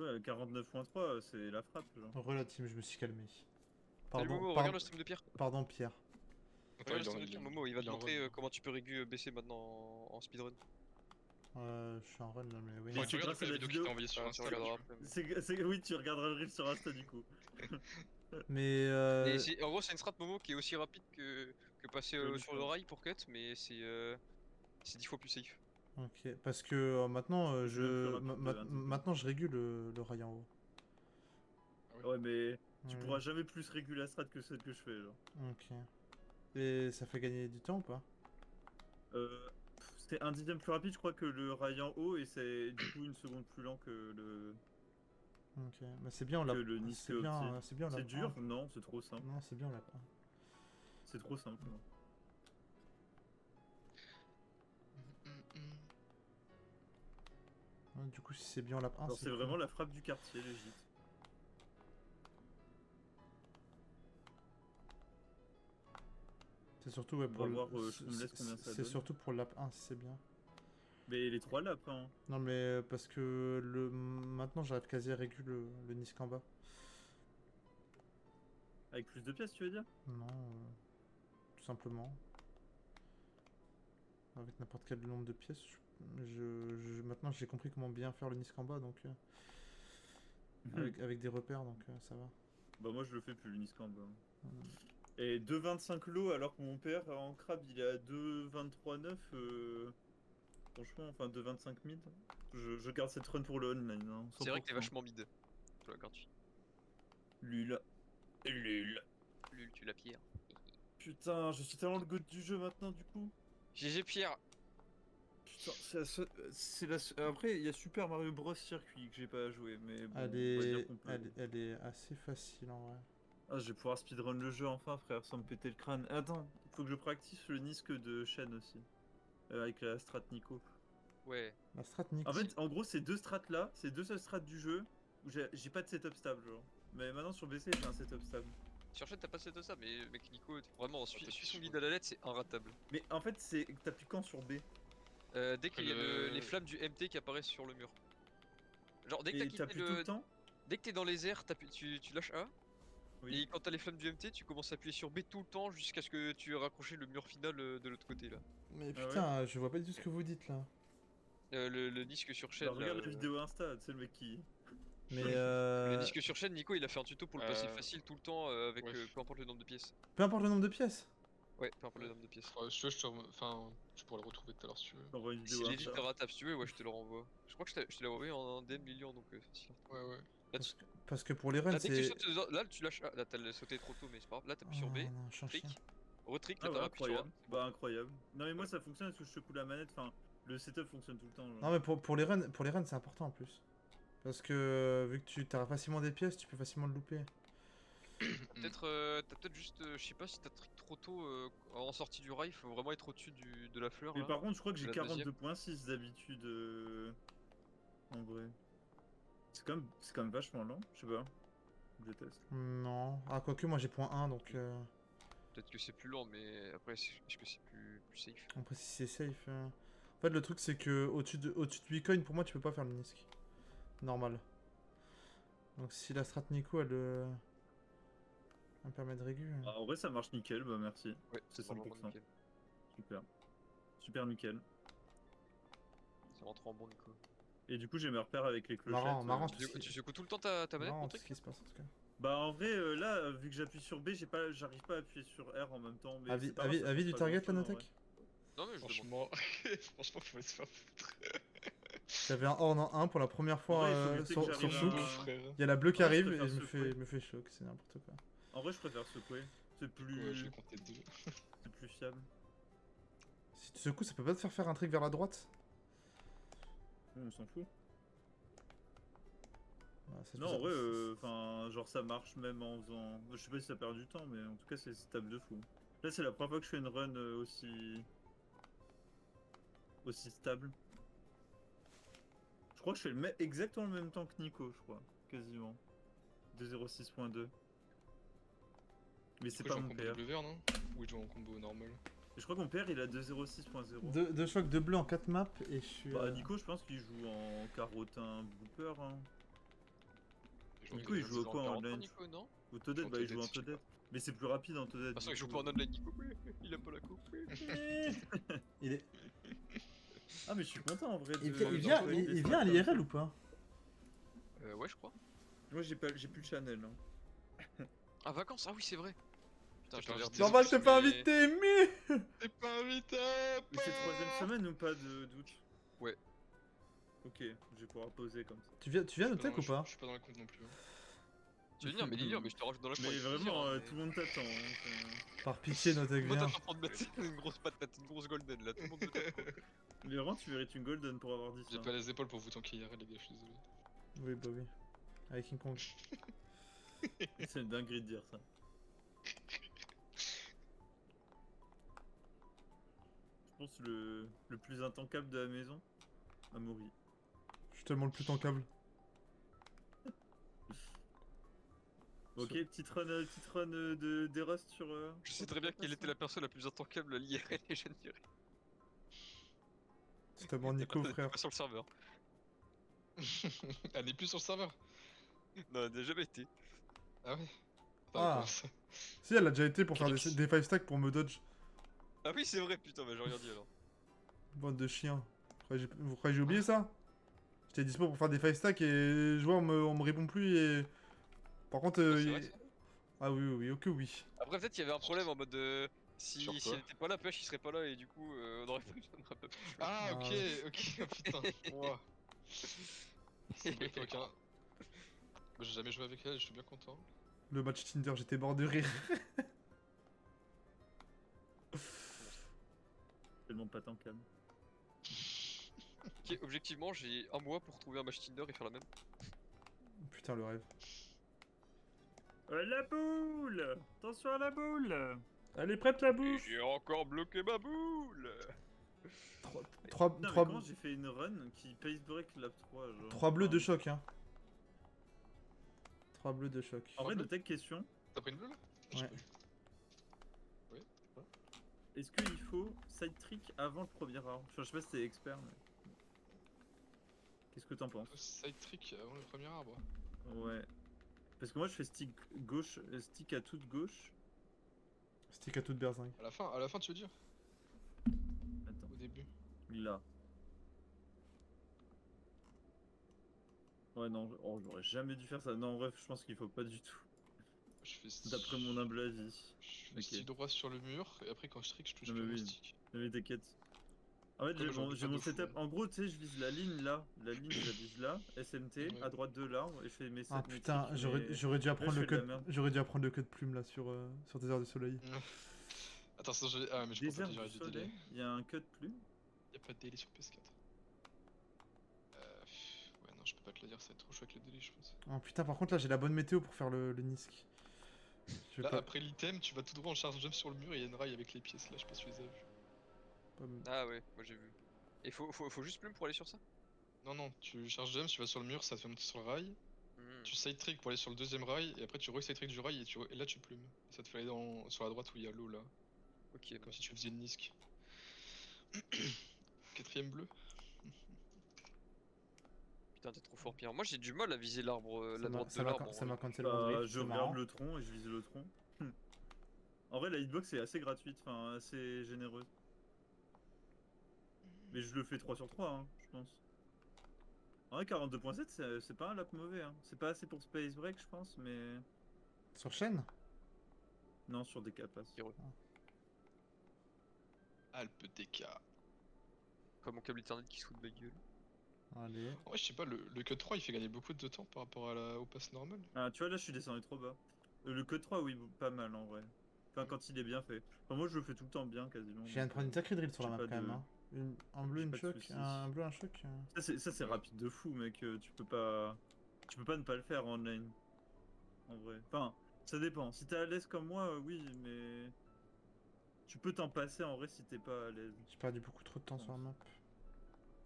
Ouais, 49.3, c'est la frappe, genre. Relative, je me suis calmé. Salut Pardon, Momo, regarde le stream de Pierre. pardon Pierre. Attends, Regarde le il est en- stream de il est Pierre, en- Momo, il va il te est en montrer run. comment tu peux baisser maintenant en speedrun. Je suis en run là, mais oui. Mais Ouais, tu c'est regardes grâce à la la vidéo qui vidéo. t'a envoyé sur Ah, tu Insta. regarderas là-dessus. après. Oui, tu regarderas le reel sur Insta du coup. Mais En gros, c'est une strat Momo qui est aussi rapide que passer Le sur le Nissan. rail pour cut, mais c'est 10 fois plus safe. ok, parce que maintenant C'est même plus rapide de un maintenant je régule le rail en haut. Ouais, mais tu Ouais. pourras jamais plus réguler la strat que celle que je fais, genre. Ok. Et ça fait gagner du temps ou pas? C'était un dixième plus rapide, je crois, que le rail en haut, et c'est du coup une seconde plus lent que Ok, bah c'est bien on l'a. le Nice C'est bien, c'est bien on l'a. C'est dur? Non, c'est trop simple. Non, c'est bien on l'a pas. C'est trop simple. non. Ouais, du coup, si c'est bien on l'a pas. Genre, c'est vraiment la frappe du quartier, légit. C'est surtout ouais, On pour va le. voir, je me laisse combien ça C'est donne. surtout pour le lap 1 si c'est bien. Mais les trois là, après, hein. Non mais parce que maintenant j'arrive quasi à réguler le Nisk en bas. Avec plus de pièces, tu veux dire? Non, tout simplement. Avec n'importe quel nombre de pièces, maintenant j'ai compris comment bien faire le Nisk en bas, donc avec des repères, donc ça va. Bah moi je le fais plus le Niscan bah. Voilà. Et 2,25 lots alors que mon père en crabe il est à 2,23,9 franchement enfin 2,25 000. Je garde cette run pour le online hein, C'est vrai que t'es 100%. vachement mid. Toi, gratuit. Lul. Lul. Lul, tu la pierre. Putain je suis tellement le goût du jeu maintenant du coup. GG Pierre. Putain c'est la après il y a Super Mario Bros Circuit que j'ai pas joué mais bon, Elle on va dire est, qu'on peut. elle est assez facile en vrai. Ah, je vais pouvoir speedrun le jeu enfin, frère, sans me péter le crâne. Attends, faut que je practice le Nisk de Shen aussi. Avec la strat Nico. Ouais. La strat Nick. En fait, en gros, ces deux strats là, c'est deux seules strats du jeu où j'ai pas de setup stable, genre. Mais maintenant sur BC, j'ai un setup stable. Sur chaîne, t'as pas fait ça, mais mec Nico, vraiment, suis t'appuies son sur- guide à la lettre, c'est inratable. Mais en fait, c'est t'appuies quand sur B Dès qu'il y a Le- les flammes du MT qui apparaissent sur le mur. Genre, dès que t'as et quitté t'appuies tout le le. temps. Dès que t'es dans les airs, tu lâches A. Oui. Et quand t'as les flammes du MT, tu commences à appuyer sur B tout le temps jusqu'à ce que tu aies raccroché le mur final de l'autre côté là. Mais Ah putain, je vois pas du tout ce que vous dites là. Le disque sur chaîne. Bah, regarde là, la vidéo Insta, tu sais le mec qui. Mais Le disque sur chaîne, Nico il a fait un tuto pour le passer facile tout le temps avec ouais. peu importe le nombre de pièces. peu importe le nombre de pièces. Ouais, peu importe le nombre de pièces. Si tu veux, enfin, tu pourras le retrouver tout à l'heure si tu veux. T'envoies une Si vidéo legit Insta. ratable si tu veux, ouais, je te le renvoie. Je crois que je te l'ai envoyé en DM million donc facile. Ouais, ouais. Là, Parce que pour les runs, là, dès que tu c'est. sautes, là tu lâches A. Là t'as sauté trop tôt, mais c'est pas grave. Là t'appuies sur B, Oh non, je suis un trick, chien. retrick, Ah là ouais, t'as appuyé sur A. incroyable. Bah incroyable. Non mais moi ça fonctionne parce que je secoue la manette, enfin le setup fonctionne tout le temps. Genre. Non mais pour les runs c'est important en plus. Parce que vu que tu as facilement des pièces, tu peux facilement le louper. T'as peut-être juste, je sais pas si t'as trick trop tôt en sortie du rail, faut vraiment être au-dessus de la fleur Mais là. par contre, je crois que j'ai La deuxième. 42.6 d'habitude. En vrai. C'est quand même vachement lent, je sais pas. Je teste. Non. Ah quoique moi j'ai point 1 donc Peut-être que c'est plus lent, mais après est-ce que c'est plus safe? après si c'est safe. En fait le truc c'est que au-dessus de 8 coins pour moi tu peux pas faire le Nisk. Normal. Donc si la strat Nico elle me permet de régu. Ah, en vrai, ça marche nickel, bah merci. Ouais, C'est vraiment 100%. nickel. Super. Super nickel. Ça rentre en bon Nico. Et du coup, j'ai mes repères avec les clochettes. Marrant, Tu secoues tout le temps ta manette Non, mon tout ce truc? qui se passe en tout cas. Bah en vrai, là, vu que j'appuie sur B, j'arrive pas à appuyer sur R en même temps. Mais Avis, c'est pas grave, ça avis change du pas target la grand-chose, en vrai. Natek. Non mais je demande. Franchement, franchement, faut se faire foutre. J'avais un horn en 1 pour la première fois Ouais, il faut lutter sur que sur j'arrive Chouk. à- frère. Il y a la bleue qui Ouais, je arrive préfère et je secouer. me fais choc, c'est n'importe quoi. En vrai, je préfère secouer. C'est Ouais, je plus, l'ai compté 2. c'est plus fiable. Si tu secoues, ça peut pas te faire un trick vers la droite? On s'en fout. Ouais, c'est Non, tout en vrai, ça. enfin, genre ça marche même en faisant. Je sais pas si ça perd du temps, mais en tout cas, c'est stable de fou. Là, c'est la première fois que je fais une run aussi stable. Je crois que je fais exactement le même temps que Nico, je crois, quasiment. 2.06.2. Mais c'est pas en mon combo père. W, non? Ou il joue en combo normal? Et je crois que mon père, il a 2.06.0. Deux chocs de bleu en 4 maps et je suis. Bah, Nico, je pense qu'il joue en carotin blooper. Hein. Du coup, il joue au quoi en online? Nico, non? Au Toadette, En bah il joue en Toadette, je sais Toadette. Mais c'est plus rapide en Toadette. De toute façon, du il joue coup. pas en online, Nico. Il a pas la coupe. Il est... Ah, mais je suis content en vrai. Il, de- vient- il de vient, employer il, des il strats vient à comme l'IRL ça. ou pas? Ouais, je crois. Moi, j'ai plus de Chanel. Hein. Ah, vacances, ah oui, c'est vrai. Putain, T'es je pas t'avais invité, redit. Normal, je t'ai pas mais- invité, mais... T'es pas invité. Mais c'est 3ème semaine ou pas d'août? Ouais. Ok, je vais pouvoir poser comme ça. Tu viens de tech ou pas? Je suis pas dans le compte non plus. Hein. Tu veux venir, mais Lilian, mais je te rajoute dans la Mais avec plaisir, vraiment, hein, tout le monde t'attend. Hein, Par pitié, Notech, Moi, viens. t'attends pour te mettre une grosse patate, une grosse golden là, tout le monde te t'attend. mais vraiment, tu mérites une golden pour avoir dit ça. J'ai pas les épaules pour vous tanker IRL, les gars, je suis désolé. Oui, bah oui. Avec King Kong. C'est une dinguerie de dire ça. Je pense le plus intankable de la maison, Amaury. Je suis tellement le plus tankable. Ok, petite run des rusts sur. Je sais très bien quelle était la personne la plus intankable à l'IRL et je ne dirais. C'est tellement Nico, frère. Pas sur le serveur. Elle est plus sur le serveur. Non, elle n'a jamais été. Ah ouais. Ah. Comment ça Si, elle a déjà été pour faire des 5 stacks pour me dodge. Ah oui, c'est vrai, putain, bah j'ai rien dit alors. Bande de chiens. Vous croyez que j'ai oublié ça? J'étais dispo pour faire des 5 stacks et je vois on me répond plus et... Par contre... C'est vrai, ça. Ah oui, oui, oui, ok, oui. Après, peut-être qu'il y avait un problème en mode de. Sur Si quoi elle était pas là, Push il serait pas là et du coup, on aurait pas pu. Ah Ah. ok, ok, oh, putain. Ouah. C'est vrai que aucun. J'ai jamais joué avec elle, je suis bien content. Le match Tinder, j'étais mort de rire. Tellement pas tankable. Ok, objectivement, j'ai un mois pour trouver un match Tinder et faire la même. Putain, le rêve. La boule! Attention à la boule! Elle est prête la Et bouffe. j'ai encore bloqué ma boule. 3 Putain, mais comment j'ai fait une run qui pace break lap 3 genre. 3 bleus de choc, hein. 3 bleus de choc. En vrai, de tech question, T'as pris une bleue là Ouais. est-ce qu'il faut side trick avant le premier round? Enfin, je sais pas si t'es expert, mais. Qu'est-ce que t'en penses? Side trick avant le premier arbre. Ouais. Parce que moi je fais stick gauche, stick à toute gauche. Stick à toute berzingue. À la fin tu veux dire Attends, Au début. là. Ouais, non, oh, j'aurais jamais dû faire ça. Non, en vrai, je pense qu'il faut pas du tout. Je fais D'après mon humble avis. Je fais Ok. stick droit sur le mur et après quand je trick je touche Non, plus mais mon oui. stick. Mais t'inquiète. En fait, Comme j'en doute j'ai pas mon de fou, setup. hein. En gros, tu sais, je vise la ligne là. La ligne, je la vise là. SMT, Ouais. à droite de l'arbre. Et je fais mes Ah mes putain, tricks, j'aurais dû apprendre je le fais de la code. merde. J'aurais dû apprendre le code plume là sur tes heures de soleil. Attends, ça j'ai. Ah mais je peux Désert pas te dire du du délai. soleil, il y a un cut plume. Y'a pas de délai sur PS4. Ouais non je peux pas te le dire, ça va être trop chaud avec le délai je pense. Oh putain, par contre là j'ai la bonne météo pour faire le Nisk. Je vais Là pas, après l'item tu vas tout droit en charge jump sur le mur et il y a une rail avec les pièces là, je sais pas si tu les as vues. pas me- Ah ouais, moi j'ai vu. Et faut juste plume pour aller sur ça? Non non, tu charges jump, tu vas sur le mur, ça te fait monter sur le rail. Tu side trick pour aller sur le deuxième rail et après tu re-side trick du rail et là tu plumes. Ça te fait aller sur la droite où il y a l'eau là. Ok, Comme si tu faisais une Nisk. Quatrième bleu. putain, t'es trop fort, Pierre. Moi j'ai du mal à viser l'arbre, la droite de l'arbre. Ça m'a cancel Bah, mon je regarde le tronc et je vise le tronc. En vrai, la hitbox est assez gratuite, enfin assez généreuse. Mais je le fais 3 sur 3, hein, je pense. En vrai, 42.7, c'est pas un lap mauvais. Hein. C'est pas assez pour Space Break, je pense, mais. Sur chaîne. Non, sur des capas. Alpe TK. Comme mon câble Ethernet qui se fout de ma gueule. Allez. En vrai je sais pas, le cut 3 il fait gagner beaucoup de temps par rapport au pass normal. Ah, tu vois, là, je suis descendu trop bas. Le code 3, oui, pas mal en vrai. Enfin, quand il est bien fait. Enfin, moi, je le fais tout le temps bien, quasiment. Je viens de prendre une sacrée drill sur la map j'ai quand pas même. de- Hein. Un bleu, j'ai une pas de choc. soucis. Un bleu, un choc. Ça, c'est rapide de fou, mec. Tu peux pas. Tu peux pas ne pas le faire en online. En vrai. Enfin, ça dépend. Si t'es à l'aise comme moi, oui, mais. Tu peux t'en passer en vrai si t'es pas à l'aise. J'ai perdu beaucoup trop de temps sur la map.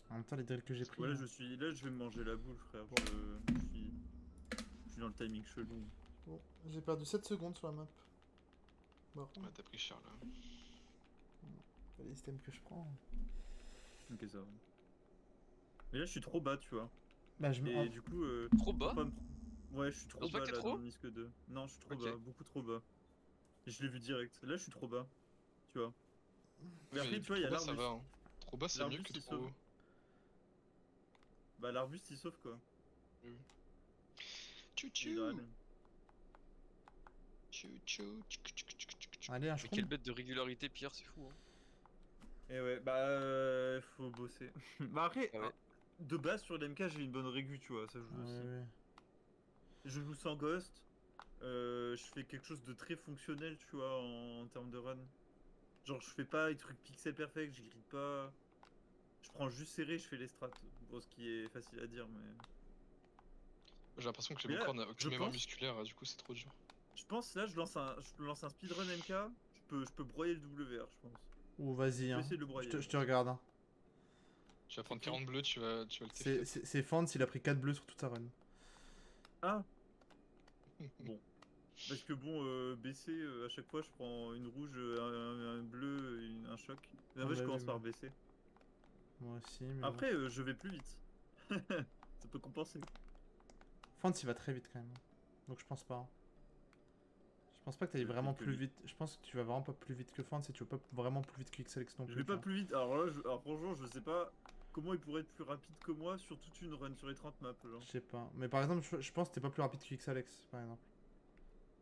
En même temps, les drills que j'ai pris. Voilà, hein. là, je vais me manger la boule, frère. Je suis dans le timing chelou. Bon, j'ai perdu 7 secondes sur la map. Bon, Ouais t'as pris cher là. les systèmes que je prends. Ok, ça va. Mais là, je suis trop bas, tu vois. Bah, je me. Et du coup. Trop bas? faut pas me- Ouais, je suis trop Pense pas bas que t'es là trop dans le Nisk 2. Non, je suis trop Ok. bas, beaucoup trop bas. Et je l'ai vu direct. Là, je suis trop bas. Tu vois. Mais après, tu vois, il y a trop bas ça l'Arbus. va. Hein. Trop bas c'est mieux L'Arbus, que il trop. sauve. Bah, l'Arbuste, il sauve quoi. Oui. Il Tchou râle. tchou tchou tchou tchou tchou tchou tchou. Allez, un Mais quelle shroom. bête de régularité, Pierre, c'est fou. Hein. Et ouais, bah, faut bosser. Bah, après, Ah ouais. de base, sur l'MK, j'ai une bonne régu, tu vois, ça joue Ouais, aussi. ouais. Je joue sans ghost. Je fais quelque chose de très fonctionnel, tu vois, en termes de run. Genre, je fais pas les trucs pixel perfect, je grille pas. Je prends juste serré, je fais les strats. Bon, ce qui est facile à dire, mais. J'ai l'impression que Mais mon là, corps n'a je aucune mémoire pense, musculaire, du coup c'est trop dur. je pense, là, je lance un speedrun MK, je peux broyer le WR, je pense. Ou vas-y, Je peux hein. essayer de le broyer. Je te regarde, hein. Tu vas C'est prendre qui 40 bleus, tu vas le C'est TF4. Fans, il a pris 4 bleus sur toute sa run. Ah, bon. Parce que bon, BC, à chaque fois, je prends une rouge, un bleu, un choc. Mais en Ah vrai, bah je oui, commence par mais BC. moi aussi, mais bon. Après, je vais plus vite. Ça peut compenser. Fans, il va très vite quand même. Donc je pense pas. Hein. Je pense pas que t'ailles Je vais vraiment vite que plus lui. vite. Je pense que tu vas vraiment pas plus vite que Fans et tu vas pas vraiment plus vite que XLX non Je plus. vais tu pas vois. plus vite. Alors là, alors franchement, je sais pas comment il pourrait être plus rapide que moi sur toute une run sur les 30 maps. Genre. Je sais pas. Mais par exemple, je pense que t'es pas plus rapide que XLX, par exemple.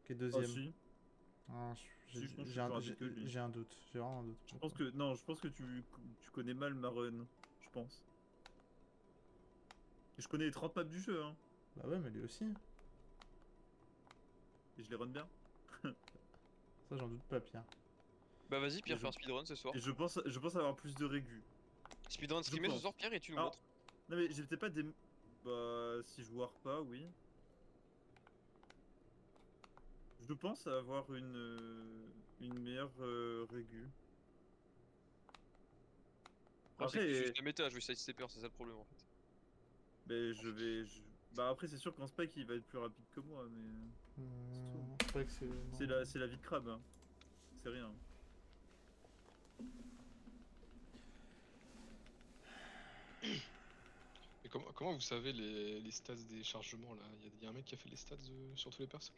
Qui est Ah deuxième. si, Ah, si, je pense que je suis plus rapide que lui. j'ai un doute. J'ai vraiment un doute. Je pense que non, je pense que tu connais mal ma run. Je pense. Et je connais les 30 maps du jeu, hein. Bah ouais, mais lui aussi. Et je les run bien. Ça, j'en doute pas, Pierre. Bah vas-y, Et Pierre, je, fais un speedrun ce soir. et je pense avoir plus de régu. Speedrun Je streamé ce pense. soir, Pierre, et tu nous Ah, montres. non mais j'ai peut-être pas des. Bah, si je war pas, oui. Je pense avoir une meilleure régu. Après, c'est que tu suis Après, juste la méta, je vais sidestepper, c'est ça le problème en fait. ben, bah après c'est sûr qu'en spike il va être plus rapide que moi, mais c'est tout. C'est pas que c'est. non. C'est la vie de crabe, hein. C'est rien. Et comment vous savez les stats des chargements là? Y a un mec qui a fait les stats sur tous les persos?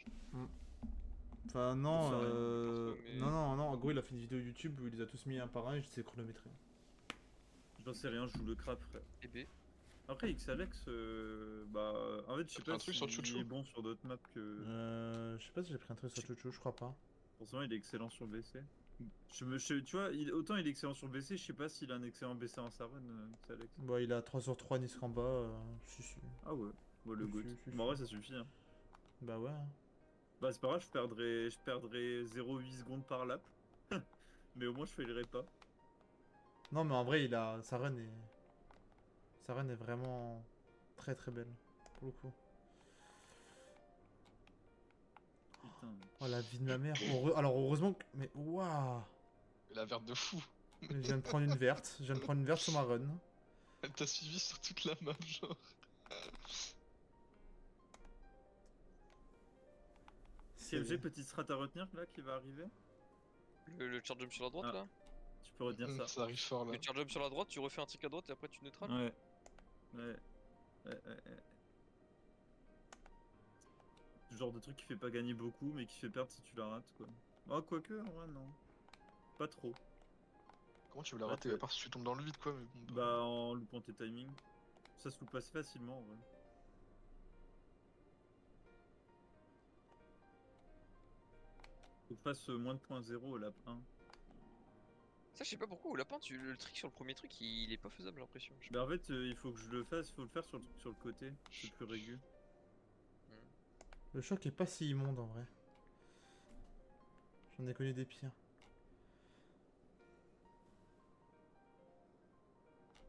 Enfin, J'en non. sais rien, je pense pas, mais- Non. En gros, il a fait une vidéo YouTube où il les a tous mis un par un et je sais chronométré. J'en sais rien, je joue le crabe, frère. Et B. Après XAlex, bah en fait je sais T'as pris pas un truc sur s'il Chouchou? est bon sur d'autres maps que. Je sais pas si j'ai pris un truc sur Chouchou, je crois pas. Forcément il est excellent sur BC. Tu vois, autant il est excellent sur BC, je sais pas s'il a un excellent BC en sa run, XAlex. Bah, il a 3 sur 3 Nisk en bas. Si. Ah ouais, le Si, goat. si, Bon, en vrai si. ça suffit, hein. Bah ouais. Hein. Bah c'est pas grave, je perdrai 0,8 secondes par lap. Mais au moins je failerai pas. Non, mais en vrai, il a sa run est vraiment très très belle pour le coup. Putain. Oh la vie de ma mère. Alors heureusement que. Mais waouh. La verte de fou! Je viens de prendre une verte. Je viens de prendre une verte sur ma run. Elle t'a suivi sur toute la map, genre. CMG, petite strat à retenir là qui va arriver. Le charge jump sur la droite Ah. là. Tu peux retenir ça. Ça arrive fort là. Le charge jump sur la droite, tu refais un trick à droite et après tu neutrales. Ouais. Ouais. Ce genre de truc qui fait pas gagner beaucoup mais qui fait perdre si tu la rates quoi. Ah quoique, en vrai non. Pas trop. Comment tu veux la Ouais, rater? t'es- À part si tu tombes dans le vide quoi, mais bon. Bah en loupant tes timings. Ça se loupe assez facilement en vrai. Faut que je fasse moins de .0 au lap 1. Ça, je sais pas pourquoi, au lapin, le trick sur le premier truc, il est pas faisable, j'ai l'impression. Je sais Bah en fait il faut que je le fasse, il faut le faire sur le côté. C'est plus régu. Le choc est pas si immonde en vrai. J'en ai connu des pires.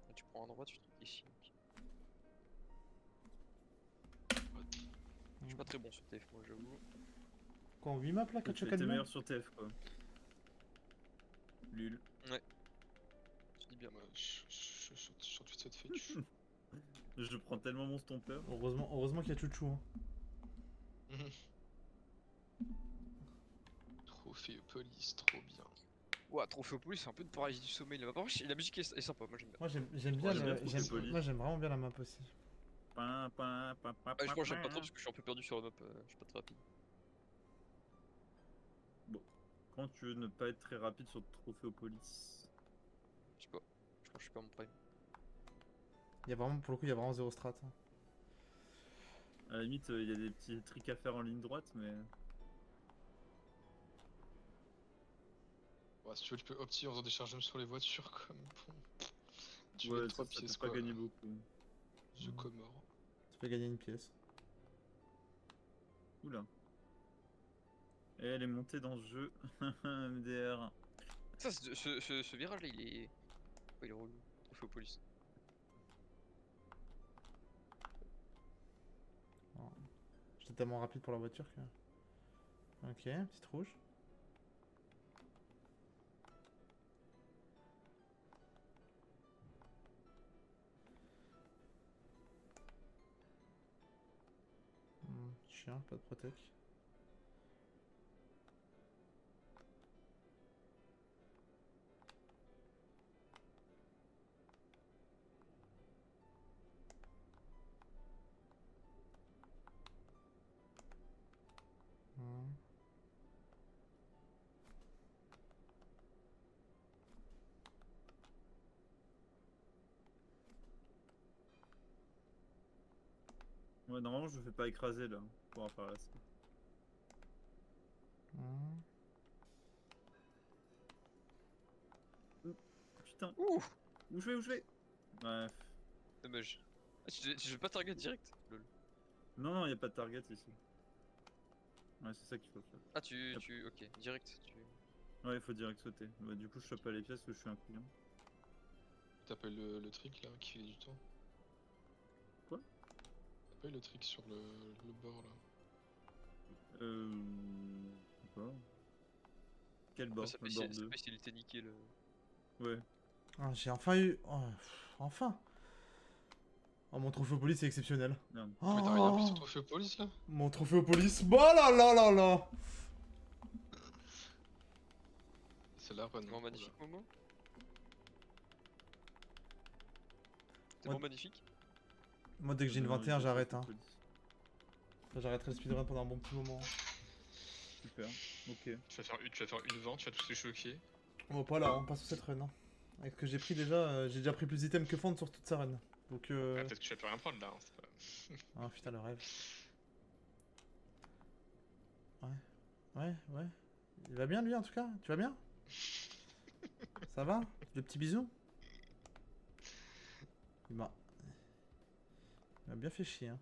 pas. Tu prends un droit, tu trucs ici. ok. Je suis pas très bon sur TF, moi, j'avoue. Quoi, en 8 maps là, Toi, 4 tu chocs fais à tes deux meilleurs sur TF quoi. Lul. Tu dis bien. Ouais, sur Twitch ça te fait du. Je prends tellement mon stomper. Heureusement qu'il y a Chouchou. Hein. Trophée police, trop bien. Ouah, Trophéopolis, c'est un peu de paralysie du sommeil là. Par contre, la musique est sympa, moi j'aime bien. Moi j'aime bien, Ouais, j'aime bien j'aime Trophée Police. moi, j'aime vraiment bien la map aussi. Ah, je crois que j'aime pas trop parce que je suis un peu perdu sur la map, je suis pas très rapide. Quand tu veux ne pas être très rapide sur Trophéopolis. Je sais pas, je crois que je suis pas à mon prime. Il y a vraiment, pour le coup, il y a vraiment zéro strat. Hein. À la limite, il y a des petits trucs à faire en ligne droite, mais. Ouais, si tu veux, tu peux opti en faisant des chargements sur les voitures comme bon. Tu Ouais, gagnes ça 3 te fait pièces pas quoi. gagner beaucoup. The Comore. Ça fait gagner une pièce. Oula. Et elle est montée dans ce jeu. MDR. Ça, ce virage là, il est. Ouais, il est relou. Trophéopolis. J'étais tellement rapide pour la voiture que... Ok, petite rouge. Chien, pas de protec. Ouais, normalement, je me fais pas écraser là. Pour en faire la suite. Putain. Ouh! Où je vais Bref. Dommage. Ah, tu veux pas target direct? Lol. Non, non, y a pas de target ici. Ouais, c'est ça qu'il faut faire. Ah, Yep. Ok, direct. Ouais, il faut direct sauter. Bah, du coup, je chope pas les pièces parce que je suis un client. T'appelles le trick là qui fait du temps. Quoi? T'appelles le trick sur le bord là. Je sais pas. Quel bord? Ça Le fait bord ça 2. fait s'il était niqué le. Ouais. Ah, j'ai enfin eu... Oh, enfin. Oh, mon trophée police est exceptionnel. Merde. Oh, Mais t'as rien pris sur Trophéopolis là? mon trophée police. Bah là là là là. C'est la run. Bon, hein, magnifique, Momo. C'est Ouais. bon, magnifique. Moi, dès que j'ai une Donne envie 21, de j'arrête. choper Hein. police. J'arrêterai le speedrun pendant un bon petit moment. Super. Ok. Tu vas faire une vente, tu vas tous les choquer. On va pas là, on passe sur cette run. Hein. Avec ce que j'ai pris déjà, j'ai déjà pris plus d'items que Fond sur toute sa run. Donc Ah, peut-être que tu vas plus rien prendre là. Hein, c'est pas... Ah putain, le rêve. Ouais. Il va bien lui en tout cas? Tu vas bien? Ça va? Le petit bisou? Il m'a bien fait chier. Hein.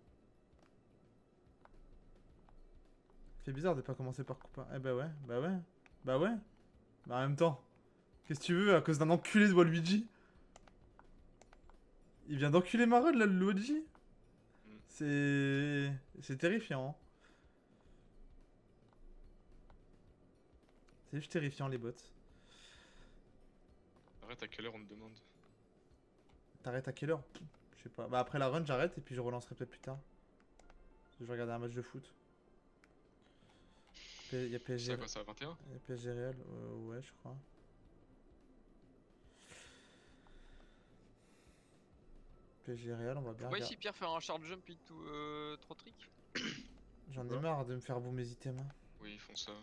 C'est bizarre de pas commencer par couper. Eh bah ouais. Bah en même temps. Qu'est-ce que tu veux à cause d'un enculé de Waluigi? Il vient d'enculer ma run là, le Luigi? C'est terrifiant. Hein. C'est juste terrifiant les bots. Arrête, à quelle heure on te demande? T'arrêtes à quelle heure? Je sais pas. Bah après la run j'arrête et puis je relancerai peut-être plus tard. Je vais regarder un match de foot. Il y a PSG. C'est quoi ça, 21? Il y a PSG Real, ouais je crois. PSG Real, on va bien On va regarder. ici, Pierre, faire un shard jump into 3 tricks. J'en ai marre de me faire boum mes items. Hein. Oui, ils font ça.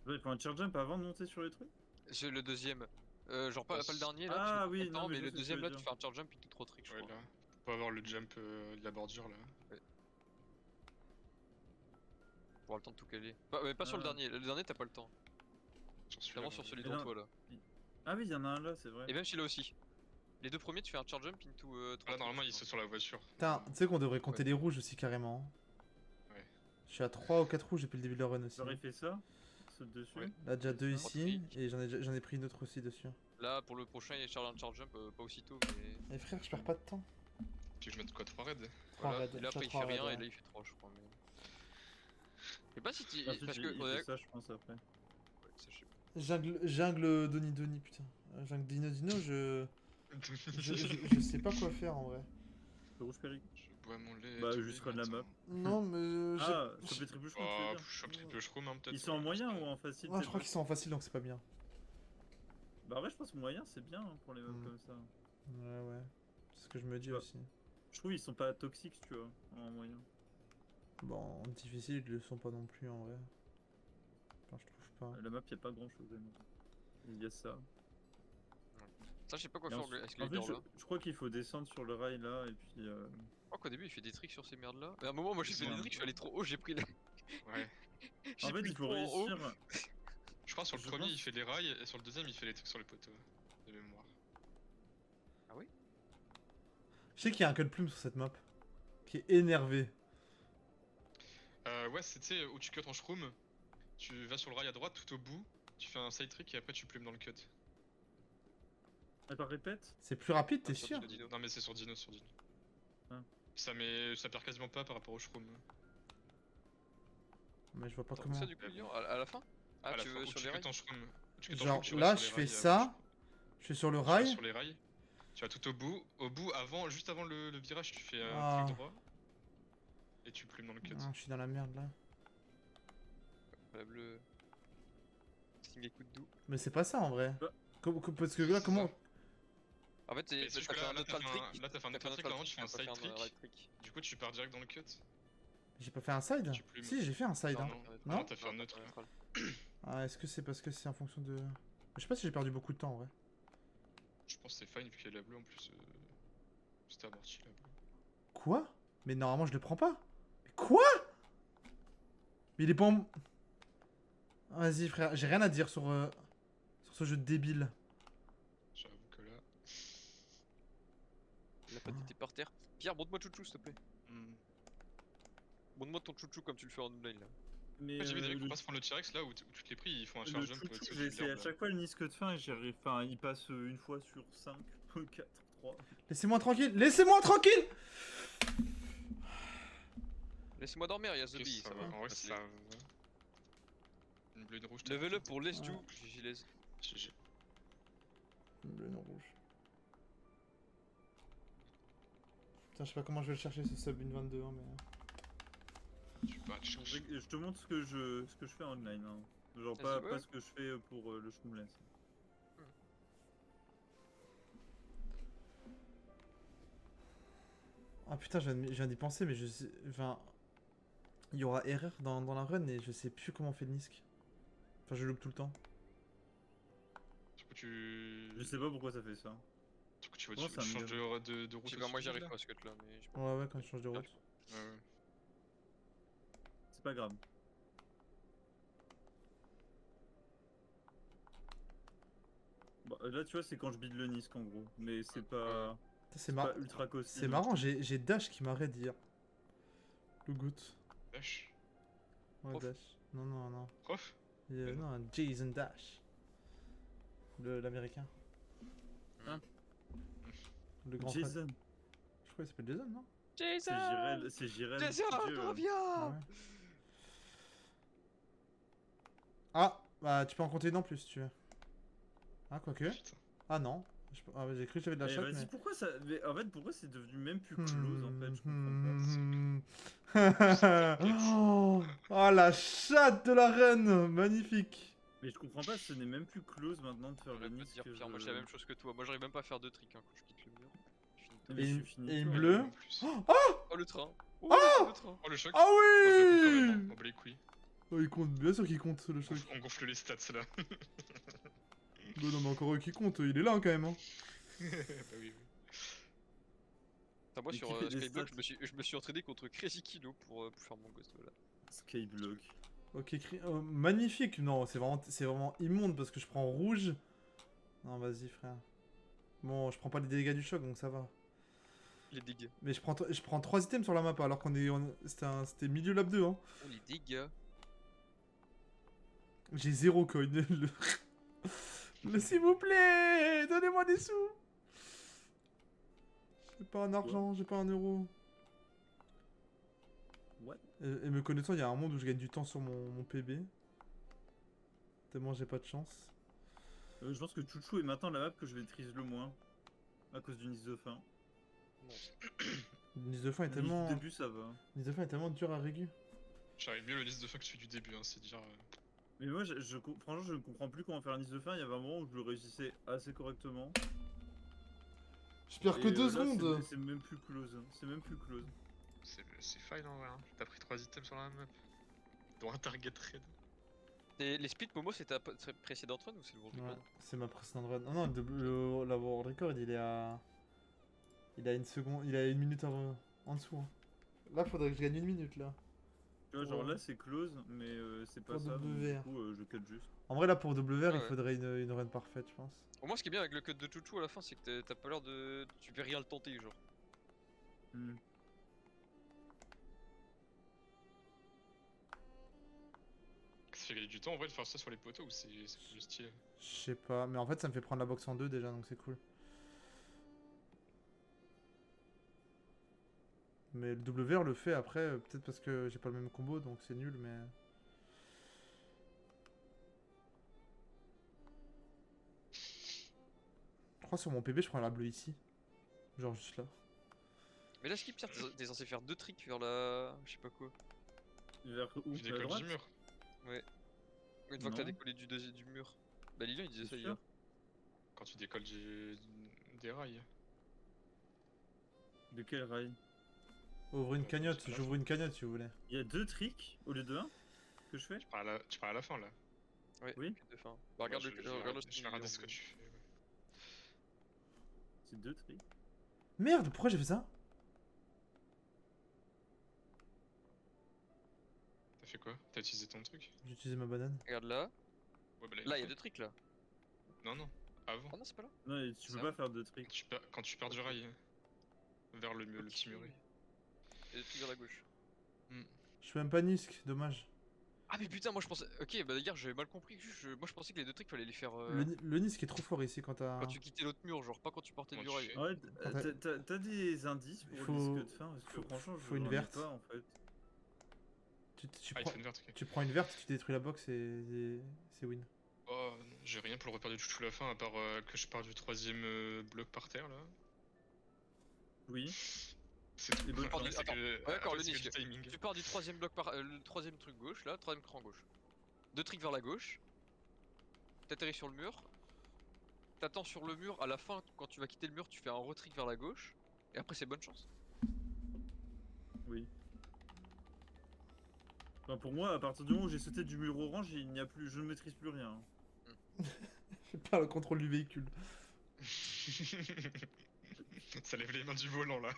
Ouais, il faut un charge jump avant de monter sur les trucs? C'est le deuxième. Genre pas le dernier là, Ah, parce que t'as oui, pas le temps, non, mais mais je le sais ce que deuxième tu là, veux tu dire. fais un charge jump into 3 tricks, je Ouais, crois. là. Faut pas avoir le jump de la bordure là. Pour avoir le temps de tout caler. Mais pas sur le Ah. dernier. Le dernier, t'as pas le temps. Sur celui-là. Vraiment sur celui Et devant là- toi là. Ah oui, il y en a un là, c'est vrai. Et même celui-là aussi. Les deux premiers, tu fais un charge jump into 3 Là, normalement, ils sont sur la voiture. Putain, tu sais qu'on devrait compter Ouais. les rouges aussi carrément. Hein. Ouais. Je suis à 3 ou 4 rouges depuis le début de la run aussi. J'aurais fait ça. Saute dessus. Ouais. Là déjà 2 Trois ici tricks. et j'en ai pris une autre aussi dessus. Là, pour le prochain, il y a un charge jump, pas aussitôt, mais. Et frère, je perds pas de temps. Tu veux que je mette quoi, 3 raids? 3 Voilà. raids. Et là, après, il fait trois rien, raids, et là, ouais. il fait 3, je crois. Mais... Je sais pas si tu. Ensuite, Parce il que. fait Ouais, ça, je pense, après. ça, je sais pas. Jungle Doni putain. Jungle Dino, je sais pas quoi faire en vrai. Le rouge périque. Je bois mon lait. Bah, tous juste les run la map. matins. Non mais Ah, choper triple shroom, tu veux Oh, dire? je suis un petit peu shroom, hein, peut-être. Ils sont en moyen ou en facile? Ouais, je crois qu'ils sont en facile donc c'est pas bien. Bah, ouais, je pense que moyen c'est bien hein, pour les maps Mm. comme ça. Ouais. C'est ce que je me dis Ouais. aussi. Je trouve ils sont pas toxiques, tu vois, en moyen. Bon, en difficile, ils le sont pas non plus en vrai. Enfin, je trouve pas. La map, y a pas grand chose à dire. Il y a ça. Ça, je sais pas quoi Et faire ensuite- avec en les fait, leaders là. je crois qu'il faut descendre sur le rail là, et puis. Je crois qu'au début il fait des tricks sur ces merdes là. À un moment, moi j'ai fait des Ouais. tricks, je suis allé trop haut, j'ai pris le. Ouais. J'ai En fait, pris il le faut pont en haut. réussir. Je crois sur le Je premier pense- il fait les rails et sur le deuxième il fait les trucs sur les poteaux. De mémoire. Je sais qu'il y a un code plume sur cette map. Qui est énervé. Ouais, c'est tu sais où tu cut en shroom. Tu vas sur le rail à droite tout au bout. Tu fais un side trick et après tu plumes dans le cut. Attends, répète. C'est plus rapide, t'es sur sûr? Dino. Non mais c'est sur Dino, sur Dino. Ah. Ça perd quasiment pas par rapport au shroom. Mais je vois pas T'as comment. fait ça du coup, Lyon à la fin? Ah, À la tu fin, veux où sur tu les cut rails? en shroom. Tu cut en Genre shroom, tu là, restes je sur fais les ça. rails, Je suis sur le tu vas rail. sur les rails. Tu vas tout au bout, avant, juste avant le virage, tu fais un Ah. truc droit. Et tu plumes dans le cut. Ah, je suis dans la merde là. La bleue. Stingeku de doux. Mais c'est pas ça en vrai. Bah. Parce que là, C'est comment. ça. En fait, Mais c'est juste t'as que fait là, un là, neutral trick. là, t'as fait un T'as fait neutral trick, normalement tu fais un t'as side pas fait un right trick. trick. Du coup, tu pars direct dans le cut. J'ai pas fait un side? Tu plumes. Si, j'ai fait un side. Non, hein. non, Non Non, t'as fait un neutre. Ah, est-ce que c'est parce que c'est en fonction de. Je sais pas si j'ai perdu beaucoup de temps en vrai. Je pense que c'est fine vu qu'il y a la bleue en plus. C'était amorti la bleue. Quoi? Mais normalement, je le prends pas. Mais quoi? Mais il est pas en. Vas-y, frère, j'ai rien à dire sur ce jeu de débile. J'avoue que là. La patte était par terre. Pierre, montre-moi chouchou s'il te plaît. Montre-moi ton chouchou comme tu le fais en online là. Mais J'ai vu des mecs qui le, passent prendre le T-Rex là où tu te les pris, ils font un le charge jump. chouchou, au-dessus j'ai de essayé à l'herbe, là. chaque fois le nisque de fin et j'y arrive. Enfin, il passe une fois sur 5, 4, 3. Laissez-moi tranquille! Laissez-moi tranquille! Laissez-moi dormir, y'a The Ok, Bee, ça ça va. va. En vrai, Facile. ça va. Une bleue, une rouge. Level up pour Les Ouais. You, GG Les. GG. Bleu, non, rouge. Putain, je sais pas comment je vais le chercher ce sub une 22, hein, mais. Tu vas te chercher. Je te montre ce que je fais en online. Hein. Genre Vas-y, pas, ouais. pas ce que je fais pour le Shroomless. Ah putain, je viens d'y penser, mais je sais. Enfin. Il y aura erreur dans la run et je sais plus comment on fait le Nisk. Enfin, je loupe tout le temps. Du coup, tu. Je sais pas pourquoi ça fait ça. Du coup, tu vois, Non, tu ça me changes vient. de route. Tu au vois, moi sud, j'y arrive là. pas à ce cut là, mais je Ouais, ouais, quand je change de route. Ouais, ouais. C'est pas grave. Bah, là, tu vois, c'est quand je bide le Nisk en gros. Mais c'est pas, C'est c'est marrant. pas ultra costly. C'est marrant, j'ai Dash qui m'arrête d'hier. Le goût. Dash. Ouais, Prof. Dash. Non, non, non. Prof. Non, Jason Dash. L'américain. Hein? Le grand frère. Jason. Je crois qu'il s'appelle Jason, non? Jason C'est Jirel. Jason, Dieu, Ah reviens ouais. Ah, bah tu peux en compter une en plus si tu veux. Ah, quoique. Putain. Ah non. Ah, j'ai cru que j'avais de la Eh, shot, vas-y, mais. pourquoi ça. Mais en fait, pourquoi c'est devenu même plus close en fait? Je comprends pas. Oh, oh, la chatte de la reine! Magnifique! Mais je comprends pas, ce n'est même plus close maintenant de faire Je le vais te Nisk. dire, Pierre, moi j'ai la même chose que toi. Moi j'arrive même pas à faire de trick hein, quand je quitte le mur. Je finis Mais Et je une- suis fini et une tour. bleue. En plus. Oh le train Oh le train Oh le choc. Ah Oh, je le compte quand oui! même, hein. On bat les couilles. Oh, il compte, bien sûr qu'il compte le choc. On gonfle les stats là. Bah non, mais encore eux qui compte, il est là quand même. Hein. Bah oui, oui. Putain, moi Mais sur qui fait des Skyblock, stats je me suis entraîné contre Crazy Kilo pour faire mon ghost là. Skyblock. Ok, magnifique. Non, c'est vraiment immonde parce que je prends rouge. Non, vas-y, frère. Bon, je prends pas les dégâts du choc donc ça va. Les dégâts. Mais je prends 3 items sur la map alors qu'on est. C'était milieu lap 2. Hein. Oh les dégâts. J'ai 0 coin. S'il vous plaît, donnez-moi des sous. J'ai pas un argent, j'ai pas un euro. What? Et me connaissant, il y a un monde où je gagne du temps sur mon PB. Tellement j'ai pas de chance. Je pense que Chouchou est maintenant la map que je maîtrise le moins. À cause du Nice de fin. Nice de fin est Le tellement. Nice du début, ça va. Nice de fin est tellement dur à régu. J'arrive mieux le liste de fin que celui du début, hein, c'est dire. Mais moi, franchement, je ne comprends plus comment faire un Nice de fin. Il y avait un moment où je le réussissais assez correctement. Je perds que Et, 2 là, secondes. C'est même plus close. C'est même plus close. C'est fine en vrai. Hein. T'as pris 3 items sur la map. Dont un target raid. Et les splits Momo, c'est ta précédente run ou c'est le world Ouais, record? c'est ma précédente run. Non, la world record, il est à. Il a une seconde. Il a 1 minute en dessous. Hein. Là, faudrait que je gagne 1 minute là. Tu vois, genre Ouais. là c'est close, mais c'est pas Pour ça, donc du WR. coup je cut juste. En vrai, là pour WR, Ah il ouais. faudrait une run parfaite, je pense. Au moins, ce qui est bien avec le cut de Chouchou à la fin, c'est que t'as pas l'air de. Tu peux rien le tenter, genre. Hmm. Ça fait gagner du temps en vrai de faire ça sur les poteaux ou c'est plus stylé. Je sais pas, mais en fait, ça me fait prendre la box en 2 déjà, donc c'est cool. Mais le WR le fait après, peut-être parce que j'ai pas le même combo, donc c'est nul, mais. Je crois sur mon PB, je prends la bleue ici. Genre juste là. Mais là, Skip, t'es censé faire 2 tricks vers la. Je sais pas quoi. Vers où? Tu À décolles droite? du mur. Une fois que t'as Non. décollé du mur. Bah, Lilian il disait C'est ça sûr hier. Quand tu décolles des rails. De quel rail? Ouvre une Ouais, cagnotte, c'est pas la j'ouvre une cagnotte si vous voulez. Il y a 2 tricks au lieu de 1 que je fais? Tu parles à la fin là. Ouais, Oui. de fin. Bah, regarde Ouais, le. je Regarde le je vais regarder ce que tu fais. Ouais. C'est 2 tricks. Merde, pourquoi j'ai fait ça? T'as fait quoi? T'as utilisé ton truc? J'ai utilisé ma banane. Regarde là. Ouais, bah Là, il y a fait. 2 tricks là. Non, non. Avant. Ah non, c'est pas là. Non, et tu peux Ça pas va. faire 2 tricks. Quand tu perds du rail. Vers le petit muret. Il y a 2 tricks vers la gauche. Je suis même pas Nisk, dommage. Ah, mais putain, moi je pensais. Ok, bah, hier j'avais mal compris. Moi je pensais que les 2 tricks fallait les faire Le Nisk est trop fort ici quand t'as. quand tu quittais l'autre mur, genre pas quand tu portais Comment du tu rail. fais? Ouais, Quand t'as- t'as des indices pour Faut- le disque de fin? Parce que faut- franchement, faut une j'en ai verte. pas en fait. Tu Ah, il prends... faut une verte, ok. tu prends une verte, tu détruis la box et c'est win. Oh, non, j'ai rien pour le repère du chouchou à la fin, à part que je pars du 3ème bloc par terre là. Oui. C'est tout. Et bonne Après, chance. c'est Attends, que- ouais, d'accord, après, le c'est que niche. du timing. Tu pars du 3ème bloc par. Le 3ème truc gauche là, 3ème cran gauche. 2 tricks vers la gauche. T'atterris sur le mur. T'attends sur le mur, à la fin, quand tu vas quitter le mur, tu fais un retrick vers la gauche. Et après, c'est bonne chance. Oui. Enfin, pour moi, à partir du moment où j'ai sauté du mur orange, il n'y a plus, je ne maîtrise plus rien. J'ai pas le contrôle du véhicule. Ça lève les mains du volant là.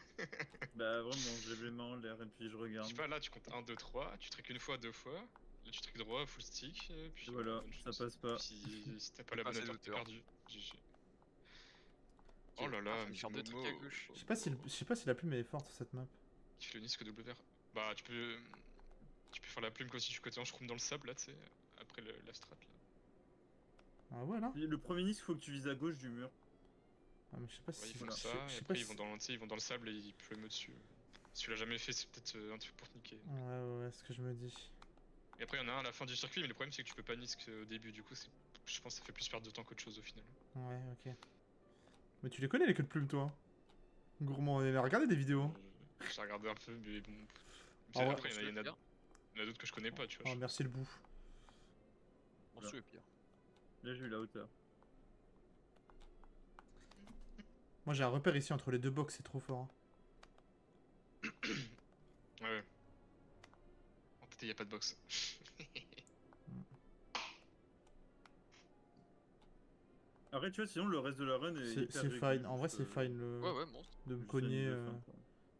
Bah vraiment, je lève les mains en l'air et puis je Je regarde. sais pas, là tu comptes 1, 2, 3, tu trick une fois, 2 fois. Là tu trick droit, full stick, puis Voilà, bonne ça chance. passe pas. Si t'as pas la bonne Pas assez hauteur, t'es d'auteur. perdu. GG. Oh là là, Faut faire 2 tricks à gauche. Je sais pas si la plume elle est forte sur cette map. Qui fait le Nisk WR. Bah tu peux faire la plume comme si tu côté en shroom dans le sable là, tu sais. Après la strat là. Ah ouais là. Le premier nice, il faut que tu vises à gauche du mur. Ah mais je sais pas Ouais, si. ils font Voilà. ça, je et sais après pas ils vont dans, ils vont dans le sable et ils plument au-dessus. Si tu l'as jamais fait, c'est peut-être un truc pour te niquer. Ouais, ce que je me dis. Et après, il y en a un à la fin du circuit, mais le problème c'est que tu peux pas nisk au début, du coup, je pense que ça fait plus perdre de temps qu'autre chose au final. Ouais, ok. Mais tu les connais les queues de plume toi? Gourmand, on a regardé des vidéos. J'ai regardé un peu, mais bon. Ah ouais. Après, il y en a d'autres que je connais pas, tu vois. Oh merci le bout. Mon sou est pire. Là, j'ai eu la hauteur. Moi j'ai un repère ici entre les deux box, c'est trop fort. Hein. Ouais. En TT, y a pas de box. Après, tu vois, sinon le reste de la run est hyper C'est réglé, fine, en vrai juste, c'est fine Ouais, ouais, monstre. de me juste cogner. une de fin, quoi.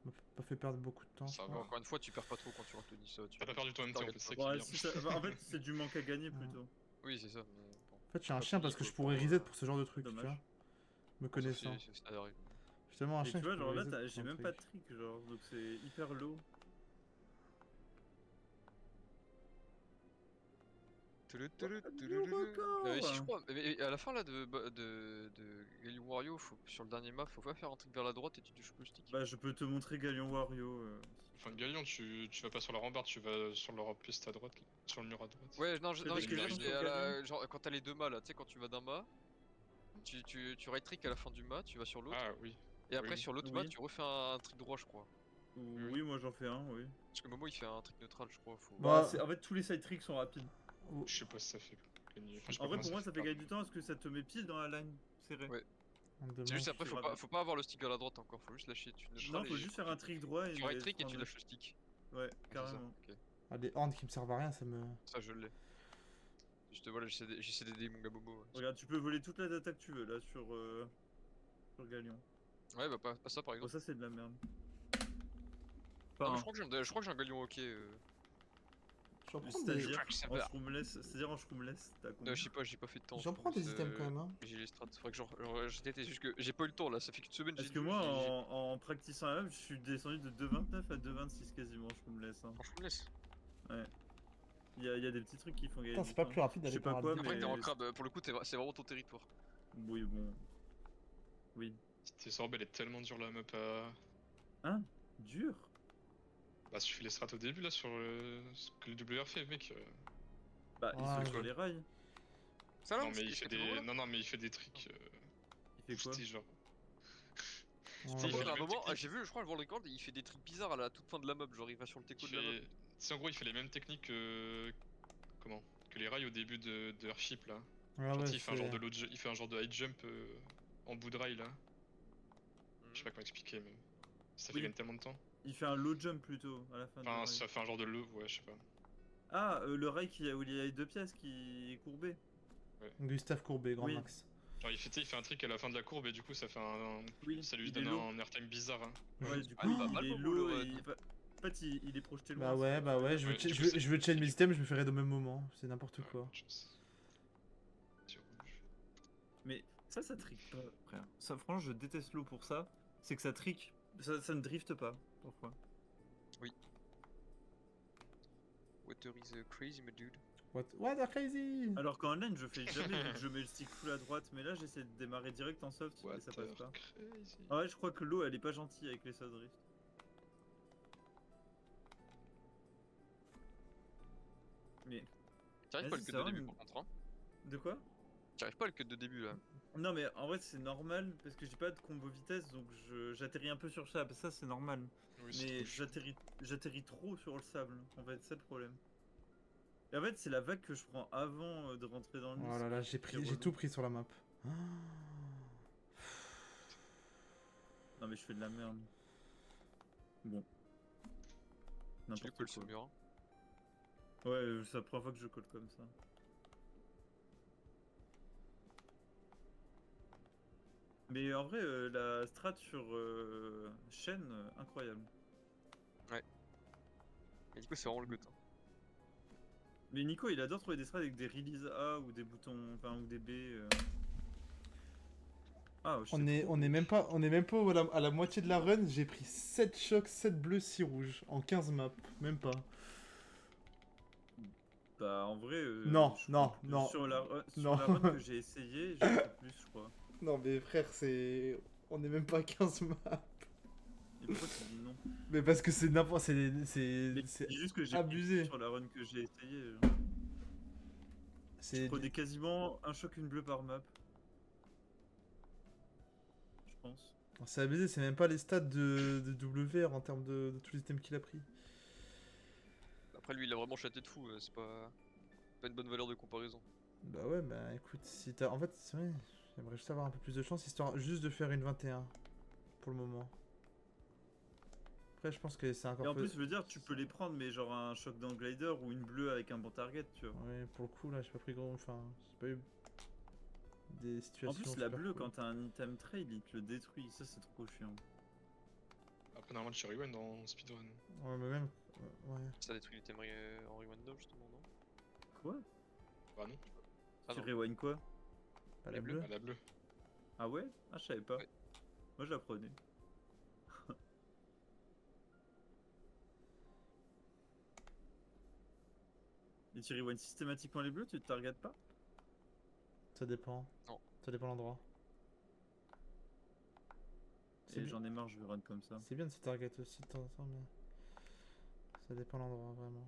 M'a pas fait perdre beaucoup de temps. Ça je va. pense. Encore une fois, tu perds pas trop quand tu retenais ça. T'as pas perdu ton MT en fait, c'est ça qui est Ouais, bien. si ça- enfin, en fait, c'est du manque à gagner plutôt. Oui, c'est ça. Mais bon. En fait je suis un Pas chien fini, parce que quoi, je pourrais reset pour ce genre de truc, tu Dommage. vois. Me Ça, connaissant. ça arrive. Je suis tellement un Et chien tu que vois, je genre pourrais là, reset pour j'ai un même truc. pas de trick, genre, donc c'est hyper low. Si je crois, mais à la fin là de Galion Wario, sur le dernier map, faut pas faire un truc vers la droite et tu touches le stick. Bah, je peux te montrer Galion Wario. Enfin, Galion, tu vas pas sur la rambarde, tu vas sur leur piste à droite, là. Sur le mur à droite. Ouais, non, Fais non, des ce que je veux dire, clics c'est sur Galion. genre quand t'as les deux mâts là, tu sais, quand tu vas d'un mât, tu right trick à la fin du mât, tu vas sur l'autre, Ah oui. et après oui. sur l'autre Oui. mât, tu refais un trick droit, je crois. Oui, moi j'en fais un, oui. Parce que Momo il fait un trick neutral, je crois. Faut... Bah, En fait, tous les side tricks sont rapides. oh, Je sais pas si ça fait gagner. Enfin, je sais En pas vrai, comment pour moi, ça fait faire. gagner du temps parce que ça te met pile dans la line serrée. Ouais. On C'est demande. juste après, tu faut verras pas, faut pas avoir le stick à la droite encore, faut juste lâcher. Tu Non, neutrales faut et juste faire un trick droit et tu right laisse trick et tu prendre- lâches le stick. Ouais, C'est ça, carrément. ok. Ah, les horns qui me servent à rien, ça me. Ça, je l'ai. Juste, voilà, j'essaie d'aider mon Gabobo. Ouais, Regarde, tu peux voler toute la data que tu veux là sur Galion. ouais bah, pas ça par Bon, exemple. ça, c'est de la merde. Non, mais Enfin, je crois que j'ai un galion ok. J'en prends des. c'est-à-dire Crack, ça en va. shroomless, c'est-à-dire en shroomless, t'as combien? Je sais pas, j'ai pas fait de temps. J'en prends des items quand même, hein. J'ai les strats, faudrait que j'ai testé, juste que j'ai pas eu le temps là, ça fait qu'une semaine que j'ai Parce que joué, moi, en practiçant la map, je suis descendu de 2,29 à 2,26 quasiment, je me laisse. Hein. Franchement, laisse. Ouais. Il y a des petits trucs qui font gagner Putain, du c'est pas temps. plus rapide Je sais d'aller pas par quoi, Albi. Après, mais... t'es en crabe, pour le coup, c'est vraiment ton territoire. Oui, bon. Oui. Tes orbes, elle est tellement dure la map à. Hein? Dur? Bah, si tu fais les strats au début là sur ce que le WR fait, mec. Bah, ils Ouais, sont sur je- les rails. Ça là, Non, mais il ce fait qui est nouveau, des. là Non, mais il fait des tricks. Il fait quoi? boostés, genre. Ouais, Il il fait fait à la un même moment, technique. j'ai vu, je crois, le World Record, il fait des trucs bizarres à la toute fin de la map, genre il va sur le Il teco de la map. fait. C'est en gros, il fait les mêmes techniques que. Comment? Que les rails au début de Airship là. Ouais, Genre, ouais, il fait un genre de c'est. il fait un genre de high jump en bout de rail là. Je sais Mhm. pas comment expliquer même. Ça fait Oui. gagner tellement de temps. Il fait un low jump plutôt, à la fin du Enfin, rail. ça fait un genre de low, ouais, je sais pas. Ah, le rail où il y a les deux pièces qui est courbé. Gustave Courbet, grand Oui. max. Genre, il fait un trick à la fin de la courbe et du coup, ça fait Oui, ça lui il est donne low. un airtime bizarre. Hein. Ouais, du Ah, coup, pas mal, il est Momo, le low et run. en fait, il est projeté loin. Bah c'est ouais, ça que bah veux ouais, dire. Ouais, du coup, je veux chain mes items, je me ferai au même moment. C'est n'importe Ouais, quoi. bonne chance. Petit rouge. Mais ça trick pas, frère. Ça, franchement, je déteste l'eau pour ça. C'est que ça trick. Ça ne drifte pas, parfois. Water is crazy, my dude. What are crazy? Alors qu'en lane, je fais jamais vu que je mets le stick full à droite. Mais là, j'essaie de démarrer direct en soft et ça passe pas. Crazy. Ah ouais, je crois que l'eau, elle est pas gentille avec les soft drift. Mais T'arrives pas Vas-y, le cut ça de va, début mais- par contre, hein. de quoi? T'arrives pas le cut de début là. Non, mais en vrai, c'est normal parce que j'ai pas de combo vitesse, donc j'atterris un peu sur le sable. Ça, c'est normal. Oui, c'est Mais trop chiant. j'atterris trop sur le sable. En fait, c'est le problème. Et en fait, c'est la vague que je prends avant de rentrer dans le Oh nid. là là, C'est j'ai relou. tout pris sur la map. Ah. Non, mais je fais de la merde. Bon. Tu le N'importe colles sur quoi. le mur. Hein. Ouais, c'est la première fois que je colle comme ça. Mais en vrai, la strat sur chaîne, incroyable. Et du coup, c'est vraiment le cut. Hein. Mais Nico, il adore trouver des strats avec des release A ou des boutons, enfin, ou des B. Ah, je sais trop. On est même pas à la moitié de la run, j'ai pris 7 chocs, 7 bleus, 6 rouges en 15 maps, même pas. Bah, en vrai. Non, je non, crois que non, Sur non. la run que j'ai essayé, j'ai fait plus, je crois. Non mais frère, c'est... On est même pas à 15 maps. Et pourquoi tu dis non? Mais parce que c'est n'importe... Mais C'est dis juste que j'ai abusé. pris sur la run que j'ai essayé. Je C'est... prenais quasiment un choc, une bleue par map. Je pense. C'est abusé, c'est même pas les stats de WR en termes de tous les items qu'il a pris. Après, lui, il a vraiment châté de fou. C'est pas une bonne valeur de comparaison. Bah ouais, bah écoute, si t'as... En fait, c'est vrai, j'aimerais juste avoir un peu plus de chance, histoire juste de faire une 21. Pour le moment. Après, je pense que c'est encore... Et en plus, je veux dire, tu peux les prendre, mais genre un choc dans le glider ou une bleue avec un bon target, tu vois. Ouais, pour le coup, là, j'ai pas pris gros... Enfin, j'ai pas eu... Des situations En plus, la super bleue, cool. quand t'as un item trail, il te le détruit. Ça, c'est trop chiant. Après, normalement, tu rewind dans speedrun. Ouais, mais même... Ouais. Ça détruit les thèmes en rewindom, justement, non? Quoi? Bah non, Ah Tu non. rewind quoi? Pas Les la bleus. bleue. à la bleue. Ah ouais? Ah, je savais pas. Ouais. Moi, je la prenais. Et tu rewind systématiquement les bleus, tu te targetes pas? Ça dépend. Non. Ça dépend l'endroit. C'est Et bien. j'en ai marre, je vais run comme ça. C'est bien de se target aussi de temps en temps, mais... Ça dépend l'endroit, vraiment.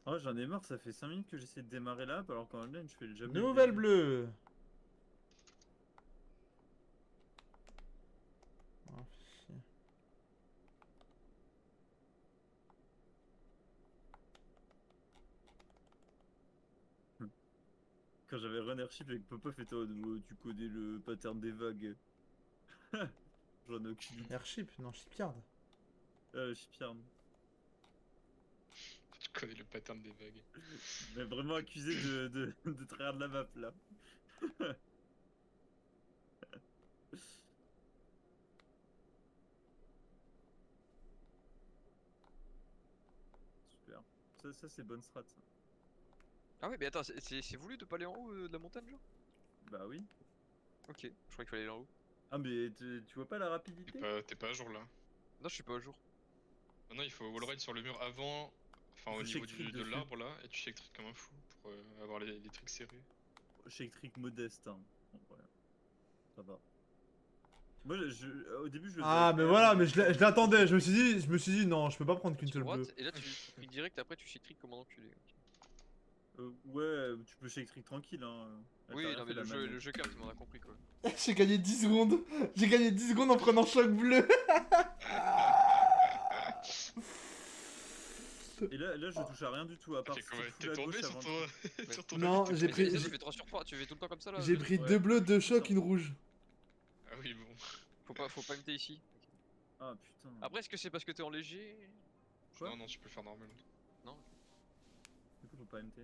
Ah, j'en ai marre, ça fait 5 minutes que j'essaie de démarrer là, alors qu'en online, je fais jamais. Nouvelle bleue. Ah, chier. Quand j'avais run airship avec Popov, était en mode, oh, tu connais le pattern des vagues. J'en ai aucune idée. Airship, non, shipyard. Shipyard. Je connais le pattern des vagues. Mais vraiment accusé de travers de la map là. Super. Ça c'est bonne strat. Ça. Ah ouais, mais attends, c'est voulu de pas aller en haut de la montagne, genre? Bah oui. Ok, je crois qu'il fallait aller en haut. Ah mais tu vois pas la rapidité? T'es pas à jour là. Non, je suis pas à jour. Maintenant, il faut wallride sur le mur avant, enfin Il au faut niveau shake trick de dessus. l'arbre là, et tu shake trick comme un fou pour avoir les tricks serrés. Shake trick modeste, hein. Bon, voilà. Ça va. Moi, au début, je le faisais Ah, avec mais R, voilà, mais je l'attendais. Je me suis dit, non, je peux pas prendre qu'une Tu seule bleue. droite, et là tu cliques direct, après tu shake trick comme un enculé. Ok. Ouais, tu peux shake trick tranquille, hein. Elle t'a Oui, rien non, fait, mais la le manette. jeu capte, on a compris quoi. J'ai gagné 10 secondes. J'ai gagné 10 secondes en prenant choc bleu. Et là, je touche à rien du tout, à part Ok, comment stick full t'es à tombé gauche sur avant ton, Ouais. sur ton Non, avis, j'ai t'es pris- tombé. Mais ça, j'ai- tu fais 3 sur 3, tu fais tout le temps comme ça là. J'ai Velu. pris Ouais, 2 bleus, 2 tout le chocs, temps. une rouge. Ah oui, bon. Faut pas MT ici. Ah putain. Après, est-ce que c'est parce que t'es en léger? Quoi? Non, tu peux le faire normal. Non. Du coup, faut pas MT.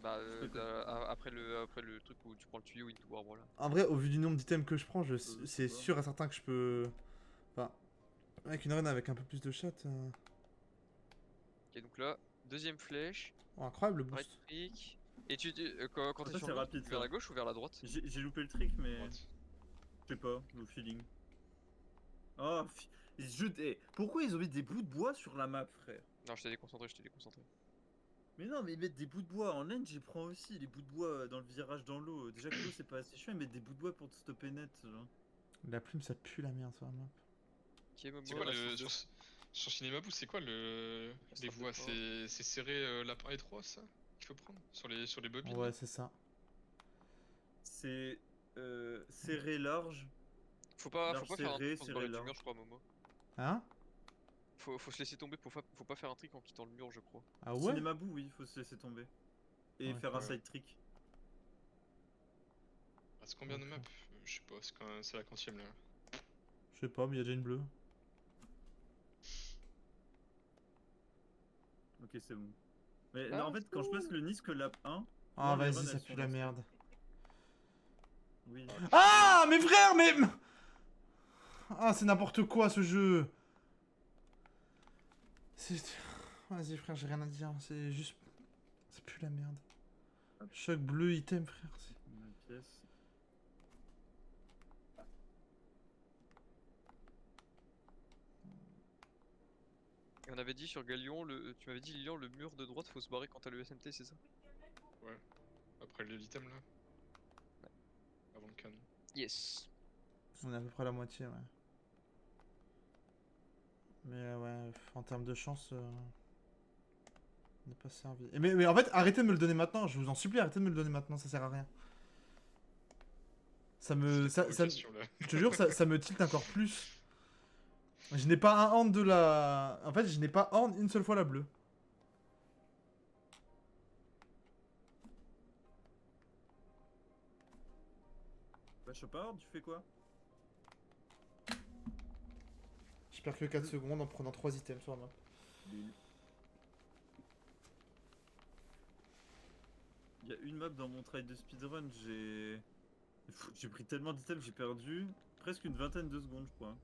Bah, fais quoi? après le truc où tu prends le tuyau into arbre là. En vrai, au vu du nombre d'items que je prends, c'est quoi. sûr et certain que je peux. Enfin, avec une arène avec un peu plus de shots. Ok, donc là, deuxième flèche, Oh, incroyable le right boost. click. Et quand t'es Ça, sur c'est le mur, rapide, vers ça. la gauche ou vers la droite? J'ai loupé le trick, mais Droite. je sais pas, au feeling. Oh, pourquoi ils ont mis des bouts de bois sur la map, frère? Non, je t'ai déconcentré. Mais non, mais ils mettent des bouts de bois en laine, j'y prends aussi les bouts de bois dans le virage dans l'eau. Déjà que l'eau c'est pas assez chaud, ils mettent des bouts de bois pour te stopper net. Genre. La plume, ça pue la merde sur la map. Ok, Momo, C'est quoi là, le. sur- Sur Cinémaboo, c'est quoi les strap de voies? port. C'est serré lapin étroit ça qu'il faut prendre sur les bobines Ouais, là. c'est ça. C'est serré large. Faut pas Large faire un serré, truc pour se serré barrer du large. mur, je crois, Momo. Hein? Faut se laisser tomber, faut pas faire un trick en quittant le mur, je crois. Ah ouais? Cinémaboo, oui, faut se laisser tomber. Et Ouais. faire un Ouais. side trick. Ah, c'est combien de Ok. maps? Je sais pas, c'est la quantième là. Je sais pas, mais il y a déjà une bleue. Ok, c'est bon. Mais Ah, non, en fait, quand je passe le Nice que lap 1. Ah, non, les vas-y, runs, ça elles pue sont la lancées. merde. Oui. Ah, mes frères, mais. Ah, c'est n'importe quoi ce jeu. C'est. Vas-y, frère, j'ai rien à dire. C'est juste. Ça pue la merde. Choc bleu, item, frère. Une pièce. Et on avait dit sur Galion, tu m'avais dit Lilian, le mur de droite faut se barrer quand t'as le SMT, c'est ça? Ouais. Après l'item là. Avant le canon. Yes. On est à peu près à la moitié, ouais. Mais ouais, en termes de chance, on n'est pas servi. Mais en fait, arrêtez de me le donner maintenant, je vous en supplie, arrêtez de me le donner maintenant, ça sert à rien. Ça me. C'était Ça, trop ça- question, là. je te jure, ça me tilte encore plus. Je n'ai pas un horn de la. En fait, je n'ai pas horn une seule fois la bleue. Bah, Chopard, tu fais quoi? Je perds que 4 secondes en prenant 3 items sur la map. Nul. Il y a une map dans mon trail de speedrun, j'ai pris tellement d'items, j'ai perdu presque une vingtaine de secondes, je crois.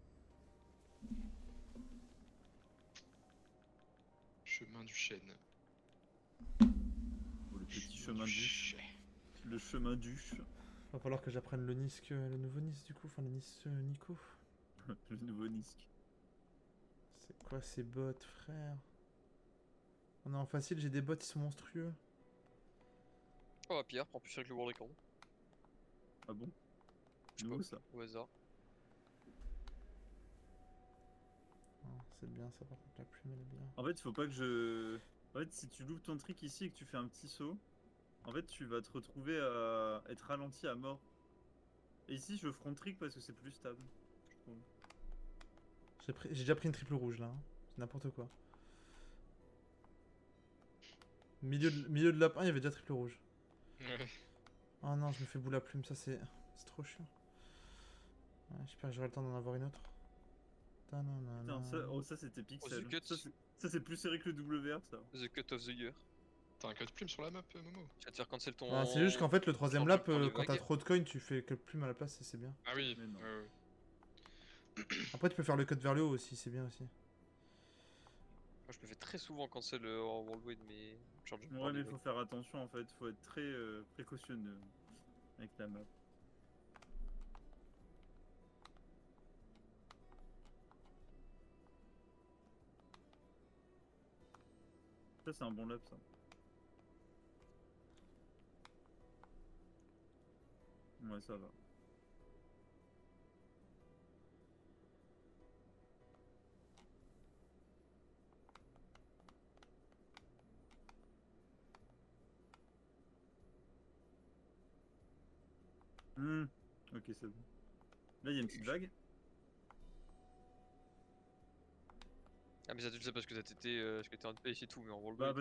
Chemin du chêne. Oh, le petit chemin du. Le chemin du. Va falloir que j'apprenne le Nisk, le nouveau Nisk du coup, enfin le Nisk Nico. Le nouveau Nisk. C'est quoi ces bots, frère? On est en facile, j'ai des bots, ils sont monstrueux. Oh, bah, Pierre, prends plus cher que le World Record. Ah bon? Je sais Nouveau pas. ça. Au hasard. Ah, c'est bien ça, par contre, la plume elle est bien. En fait, il faut pas que je. En fait, si tu loupes ton trick ici et que tu fais un petit saut, en fait, tu vas te retrouver à être ralenti à mort. Et ici, je front trick parce que c'est plus stable, je trouve. J'ai déjà pris une triple rouge là, hein. C'est n'importe quoi. Milieu de lapin, il y avait déjà triple rouge. Ouais. Oh non, je me fais boule à plume, ça c'est trop chiant. Ouais, j'espère que j'aurai le temps d'en avoir une autre. Putain, ça c'était Oh, pixel. The Cut. Ça c'est plus serré que le WR ça. The Cut of the Year. T'as un code plume sur la map, Momo? Tu vas te faire cancel ton. Bah, c'est juste qu'en fait, le troisième ton lap, jump par les quand t'as vagues. trop de coins, tu fais que plume à la place et c'est bien. Ah oui, Mais non. ouais. Après, tu peux faire le cut vers le haut aussi, c'est bien aussi. Moi, je me fais très souvent cancel en Whirlwind, mais. Genre, jump par Ouais, les mais vagues. faut faire attention en fait, faut être très précautionneux avec la map. Ça c'est un bon lap ça. Ouais, ça va. Ok, c'est bon. Là, il y a une petite vague. Ah, mais ça, tu le sais parce que t'as été. Parce que t'es en pace et tout, mais en Whirlwind. Bah,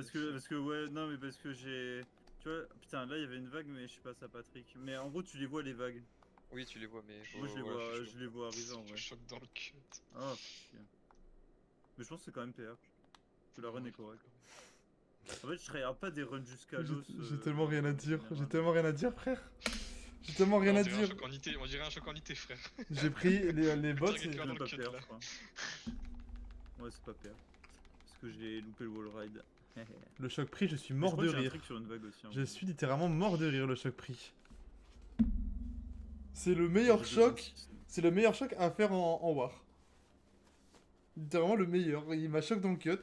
ouais, non, mais parce que j'ai. Tu vois, putain, là, il y avait une vague, mais je sais pas, ça, Patrick. Mais en gros, tu les vois, les vagues. Oui, tu les vois, mais. Moi, voilà, je suis chaud. je les vois arriver en Je vrai. choque dans le cut. Ah, fais chier. Mais je pense que c'est quand même PR. Que la run est correcte. En fait, je tryhard pas des runs jusqu'à l'os. J'ai tellement rien à dire, général. j'ai tellement rien à dire, frère. J'ai tellement rien On à dirait un dire. choc en IT, on dirait un choc en IT, frère. J'ai pris les bots Direct et... éclair C'est dans même le pas cut, PR, là. je crois. Ouais, c'est pas PR. Parce que j'ai loupé le wall ride. Le choc pris, je suis Mais je mort crois de que j'ai un rire. trick sur une vague aussi. hein. Je suis littéralement mort de rire, le choc pris. C'est le meilleur J'ai choc. 26. C'est le meilleur choc à faire en war. Littéralement le meilleur. Il m'a choc dans le cut.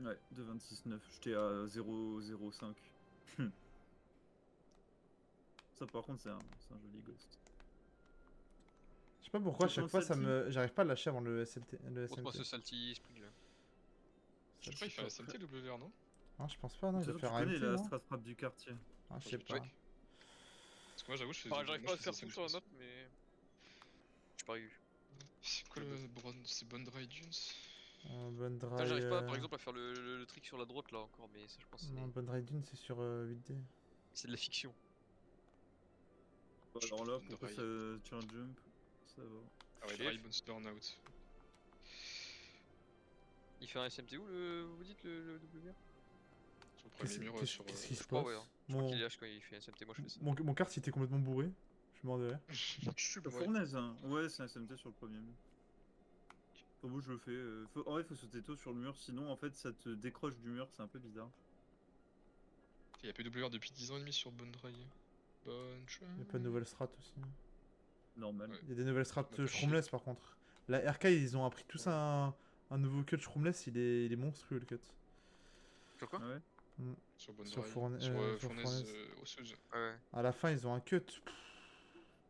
Ouais, de 26,9. J'étais à 0,05. Ça, par contre, c'est un joli ghost. Je sais pas pourquoi, à Tu chaque penses fois, Salty j'arrive pas à lâcher avant le SMT. Le Montre-moi ce SMT. salty spring là. Je sais pas, il fait un SMT WR, non? Non, je pense pas, non, il De doit toute façon, faire tu un connais MT, la non strat rap du quartier. Ah, je Je sais vais pas. check. Parce que moi, j'avoue, je fais. Pareil, j'arrive moi, pas à je faire faisais fou SMT sur la aussi. map, mais. J'ai pas eu. C'est quoi le c'est Bond Dry Dunes? Bonne Putain, dry. j'arrive pas par exemple à faire le trick sur la droite là encore, mais ça je pense que Non, bonne dry dune, c'est sur 8D. c'est de la fiction. Bah, Je alors pense là, Bond pourquoi Dry. ça, tu as un jump? Ça va. Ah ouais, Chef. Dry Bones Burnout. Il fait un SMT où vous dites le WR? Sur le premier mur, sur. Qu'est-ce qui se Je crois, passe ouais. Je crois qu'il lâche quand il fait un SMT, moi je fais ça. Mon carte, il était complètement bourré. Je suis mort de rire. La fournaise, hein. Ouais, c'est un SMT sur le premier mur. Pour vous, je le fais. En vrai, faut sauter tôt sur le mur, sinon, en fait, ça te décroche du mur, c'est un peu bizarre. Il y a PWR depuis 10 ans et demi sur Bone Dry. Bonne chance. Il y a pas de nouvelles strats aussi. Normal. Ouais. Il y a des nouvelles strats Ça m'a fait shroomless par contre. La RK, ils ont appris tous un nouveau cut shroomless, il est monstrueux le cut. Sur quoi? Ah ouais. Sur Bone Sur Dry. fournaise, Sur sur fournaise fournaise. osseuse. Ouais. À la fin, ils ont un cut. Pff,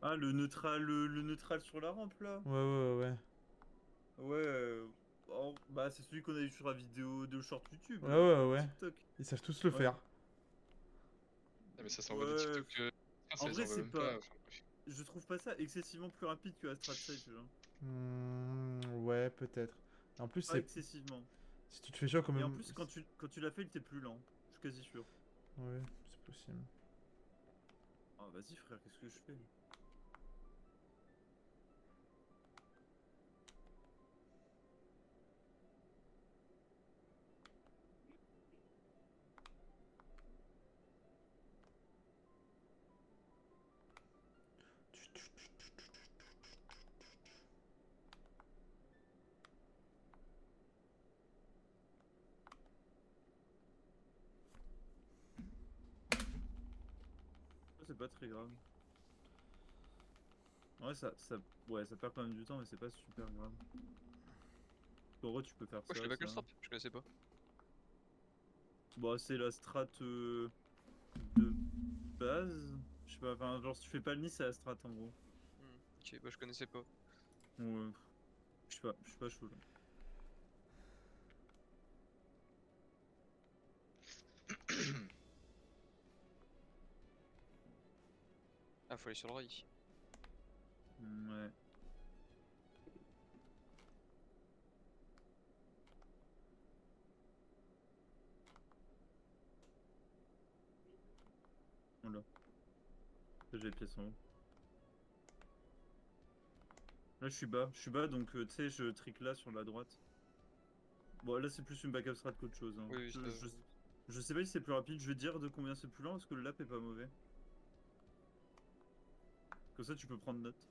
Ah, le neutral sur la rampe, là. ouais. Ouais. Bah, c'est celui qu'on a eu sur la vidéo de short YouTube. Ouais. TikTok. Ils savent tous le Ouais. faire. Ah, mais ça s'envoie des Ouais. TikTok. En vrai, c'est pas. Enfin, bref. Je trouve pas ça excessivement plus rapide que la strat safe, genre. Ouais, peut-être. En plus, Pas c'est excessivement. si tu te fais choc quand Et même. en plus, quand tu l'as fait, il était plus lent. Je suis quasi sûr. Ouais, c'est possible. Ah, vas-y, frère, qu'est-ce que je fais? C'est pas très grave. Ouais, ouais, ça perd quand même du temps, mais c'est pas super grave. En vrai, tu peux faire Moi je ça. fais buckle ça. strap, je connaissais pas. Bon, c'est la strat de base. Je sais pas, enfin, genre, si tu fais pas le nid, c'est la strat en gros. Ok, bah je connaissais pas. Ouais, je suis pas chaud là. Ah, faut aller sur le rail. Ouais. Oula. J'ai les pièces en haut. Là je suis bas donc tu sais je trick là sur la droite. Bon là c'est plus une backup strat qu'autre chose. Hein. Oui, Je sais pas si c'est plus rapide, je vais dire de combien c'est plus lent parce que le lap est pas mauvais. Comme ça tu peux prendre note.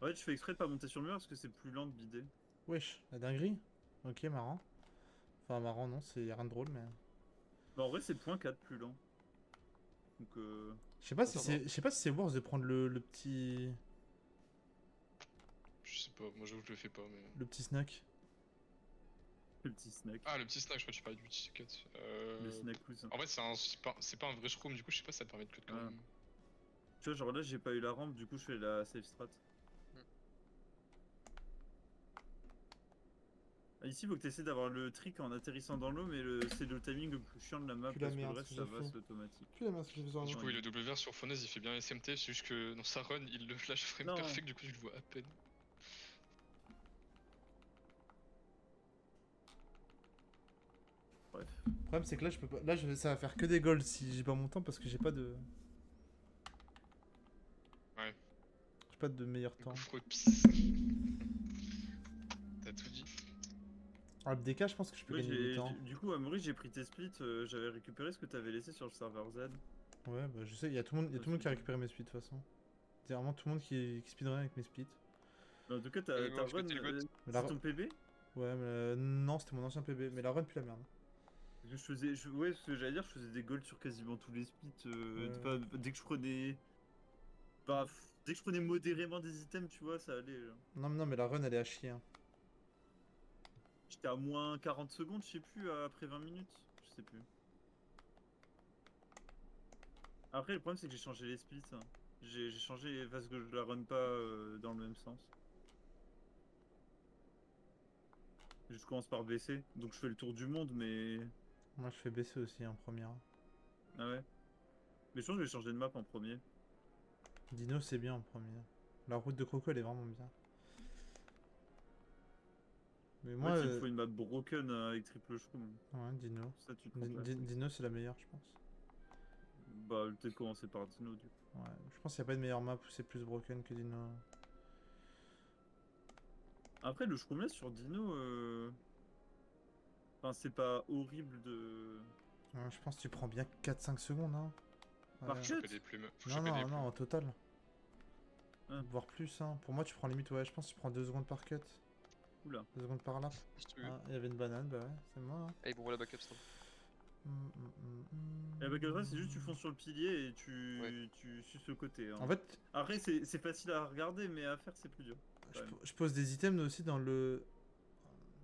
En fait je fais exprès de pas monter sur le mur parce que c'est plus lent de bider. Wesh, la dinguerie. Ok, marrant. Enfin, marrant, non, c'est rien de drôle, mais. Bah en vrai c'est 0.4 plus lent. Donc Je sais pas si ça c'est, va. je sais pas si c'est worth de prendre le petit, Je sais pas, moi j'avoue que je le fais pas, mais. le petit snack. Le petit snack. Ah, le petit snack, je crois que tu parlais du petit cut. Le snack cousin. En fait, c'est pas un vrai shroom, du coup, je sais pas si ça te permet de cut quand Ah. même. Tu vois genre là j'ai pas eu la rampe du coup je fais la safe strat. Ah, ici, il faut que tu essaies d'avoir le trick en atterrissant dans l'eau, mais c'est le timing le plus chiant de la map Puis la parce que le merde, reste ce que ça j'ai va, fait. c'est automatique. Puis la merde, ce que j'ai besoin. Du Ouais. coup, oui, le WR sur Phoneuse il fait bien SMT, c'est juste que dans sa run il le flash frame Non. perfect, du coup je le vois à peine. Bref. Le problème, c'est que là, je peux pas. Là, ça va faire que des golds si j'ai pas mon temps parce que j'ai pas de. Ouais. J'ai pas de meilleur Du temps. coup, Frops. T'as tout dit. Ah, le DK, je pense que je peux Oui, gagner du temps. du coup, à Maurice, j'ai pris tes splits, j'avais récupéré ce que t'avais laissé sur le serveur Z. Ouais, bah je sais, il y a tout le monde, il y a tout le monde qui a récupéré mes splits de toute façon. C'est vraiment tout le monde qui speedrun avec mes splits. Mais en tout cas, Et t'as moi, je run. mettais le goat. Mais la C'est ton PB? Ouais, mais non, c'était mon ancien PB. Mais la run, puis la merde. Parce que ouais, ce que j'allais dire, je faisais des golds sur quasiment tous les splits. Ouais. Dès que je prenais. Bah, dès que je prenais modérément des items, tu vois, ça allait. Genre. Non, mais non, mais la run, elle est à chier. Hein. J'étais à moins 40 secondes, je sais plus, après 20 minutes. Je sais plus. Après, le problème, c'est que j'ai changé les splits. Hein. J'ai changé parce que je la run pas dans le même sens. Je commence par baisser, donc je fais le tour du monde, mais. Moi, je fais baisser aussi en première. Ah ouais. Mais je pense que je vais changer de map en premier. Dino, c'est bien en premier. La route de Croco, elle est vraiment bien. Mais moi, En fait, il me faut une map broken avec triple shroom. ouais, Dino. Ça, tu te rends pas compte. Dino, c'est la meilleure, je pense. Bah, peut-être commencer par Dino, du coup. Ouais, je pense qu'il n'y a pas de meilleure map où c'est plus broken que Dino. Après, le shroomless sur Dino, enfin, c'est pas horrible de. Ouais, je pense que tu prends bien 4-5 secondes. Hein. Par Ouais. cut. Choper des plumes. Faut Non, choper des non, plumes. non, au total. Ah. Voire plus. Hein. Pour moi, tu prends limite, ouais, je pense que tu prends 2 secondes par cut. Oula. 2 secondes par lap. Si tu veux. Ah, il y avait une banane, bah ouais, c'est moi. Hein. Allez, bon, voilà, backup strat. Et la background, c'est juste tu fonces sur le pilier et Ouais. tu suces le côté. Hein. En fait, Après, c'est facile à regarder, mais à faire, c'est plus dur. je pose des items aussi dans le.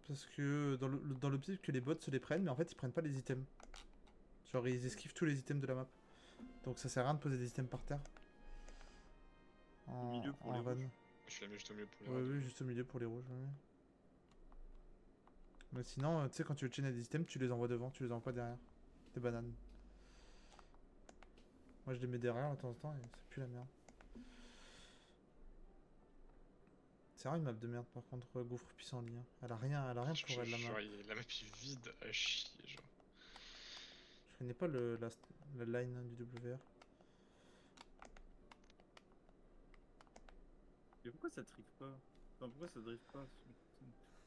Parce que dans l'optique que les bots se les prennent, mais en fait ils prennent pas les items. Genre ils esquivent tous les items de la map. Donc ça sert à rien de poser des items par terre. Au milieu pour les run. Moi, je la mets juste au milieu pour les Ouais, radios. oui, juste au milieu pour les rouges. Ouais. Mais sinon, tu sais, quand tu veux chaîner des items, tu les envoies devant, tu les envoies pas derrière. Des bananes. Moi je les mets derrière de temps en temps et c'est plus la merde. C'est vraiment une map de merde par contre, gouffre pissenlit. Hein. Elle a rien pour elle la map. Genre, la map est vide à chier, genre. Je connais pas la line du WR. Et pourquoi ça trick pas? Enfin, pourquoi ça drift pas?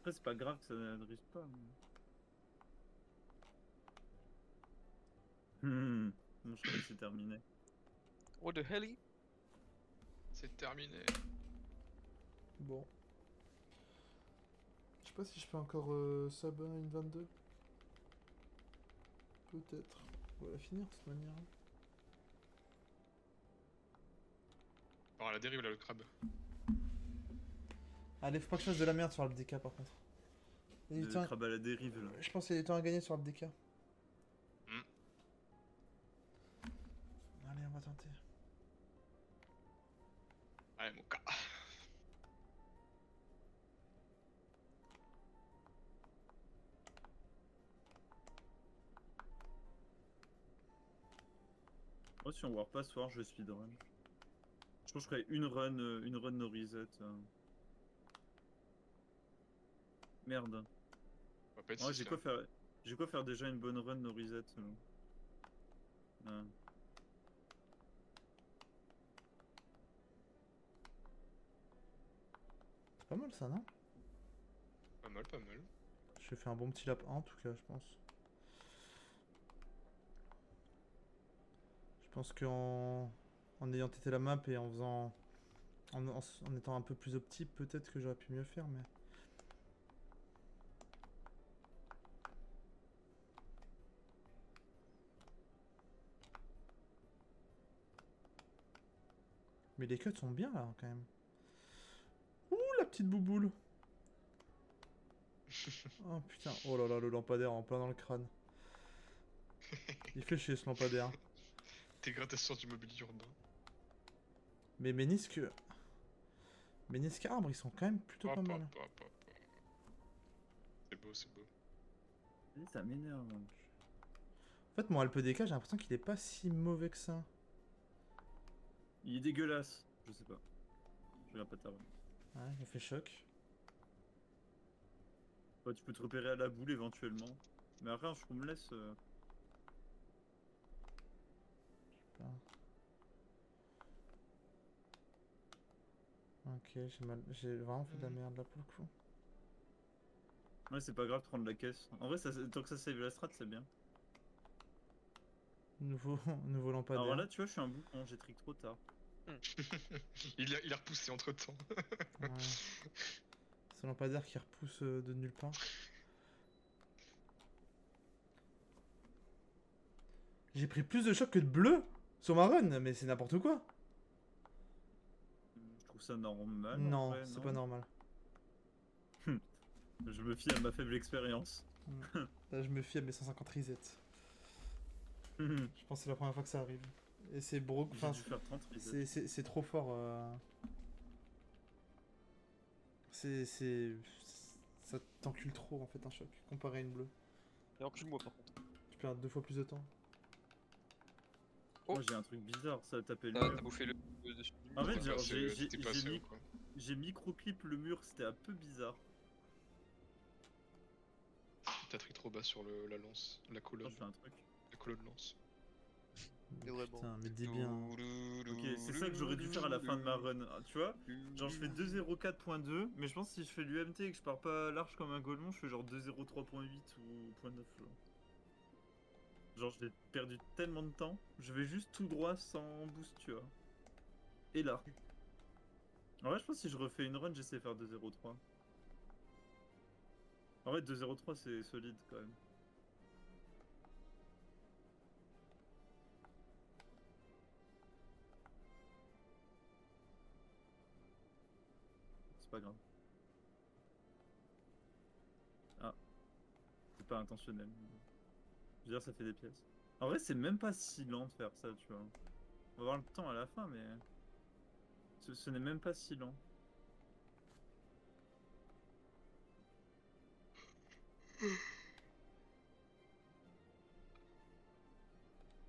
Après, c'est pas grave que ça ne drift pas. Bon, je crois que c'est terminé. What the hell? C'est terminé. Bon. Je sais pas si je fais encore sub une 22. Peut-être. On va la finir de toute manière. Bon, à la dérive là, le crabe. Allez, faut pas que je fasse de la merde sur le DK par contre. Il y a Le du temps- crabe à la dérive là. Je pense qu'il y a du temps à gagner sur le DK. Allez, on va tenter. Allez, mon cas. Moi, si on warp pas ce soir, je vais speedrun. Je pense que je ferai une run no reset. Merde. On va pas être Ouais, six, là. j'ai quoi faire déjà une bonne run no reset. Pas mal ça, non? Pas mal, pas mal. Je vais faire un bon petit lap 1 en tout cas, je pense. Je pense qu'en ayant tété la map et en faisant... En étant un peu plus optique, peut-être que j'aurais pu mieux faire, mais... Mais les cuts sont bien là, quand même. Ouh, la petite bouboule. Oh putain, oh là là, le lampadaire en plein dans le crâne. Il fait chier ce lampadaire. Dégradation du mobilier urbain. Mais ménisques arbres, ils sont quand même plutôt pas Hop, mal. hop, hop, hop. C'est beau, c'est beau. Ça m'énerve. En fait, mon Alpedeka, j'ai l'impression qu'il est pas si mauvais que ça. Il est dégueulasse. Je sais pas. Je regarde pas ta run. Ouais, il fait choc. Ouais, tu peux te repérer à la boule éventuellement. Mais après, je me laisse. Ok, j'ai vraiment fait de la merde là pour le coup. Ouais, c'est pas grave de prendre la caisse. En vrai, tant que ça save la strat, c'est bien. Nouveau, nouveau lampadaire. Alors là, tu vois, je suis un bouton, j'ai trick trop tard. il a repoussé entre temps. Ouais. Ce lampadaire qui repousse de nulle part. J'ai pris plus de choc que de bleu sur ma run, mais c'est n'importe quoi. Je trouve ça normal. en Non, vrai, c'est non pas normal. Je me fie à ma faible expérience. Là, je me fie à mes 150 resets. Je pense que c'est la première fois que ça arrive. Et c'est broke. J'ai Enfin, dû faire 30 resets. c'est trop fort. Ça t'encule trop en fait un choc comparé à une bleue. Et encule-moi par contre. Tu perds 2 fois plus de temps. Oh. Moi, j'ai un truc bizarre, ça a tapé le T'as mur. bouffé le dessus du En fait, mur. genre, T'es pas assez haut, quoi. j'ai micro-clip le mur, c'était un peu bizarre. T'as trick trop bas sur la lance, la Attends, colonne, je fais un truc. la colonne lance. Et vraiment. Putain, mais dis bien. Ok, c'est ça que j'aurais dû faire à la fin de ma run. Ah, tu vois, genre je fais 2.04.2, mais je pense que si je fais l'UMT et que je pars pas large comme un golemon, je fais genre 2.03.8 ou .9. Genre j'ai perdu tellement de temps, je vais juste tout droit sans boost, tu vois. Et là. En vrai, je pense que si je refais une run, j'essaie de faire 2.03. En vrai, 2.03 c'est solide quand même. C'est pas grave. Ah, c'est pas intentionnel. Je veux dire, ça fait des pièces. En vrai, c'est même pas si lent de faire ça, tu vois. On va voir le temps à la fin, mais... Ce n'est même pas si lent.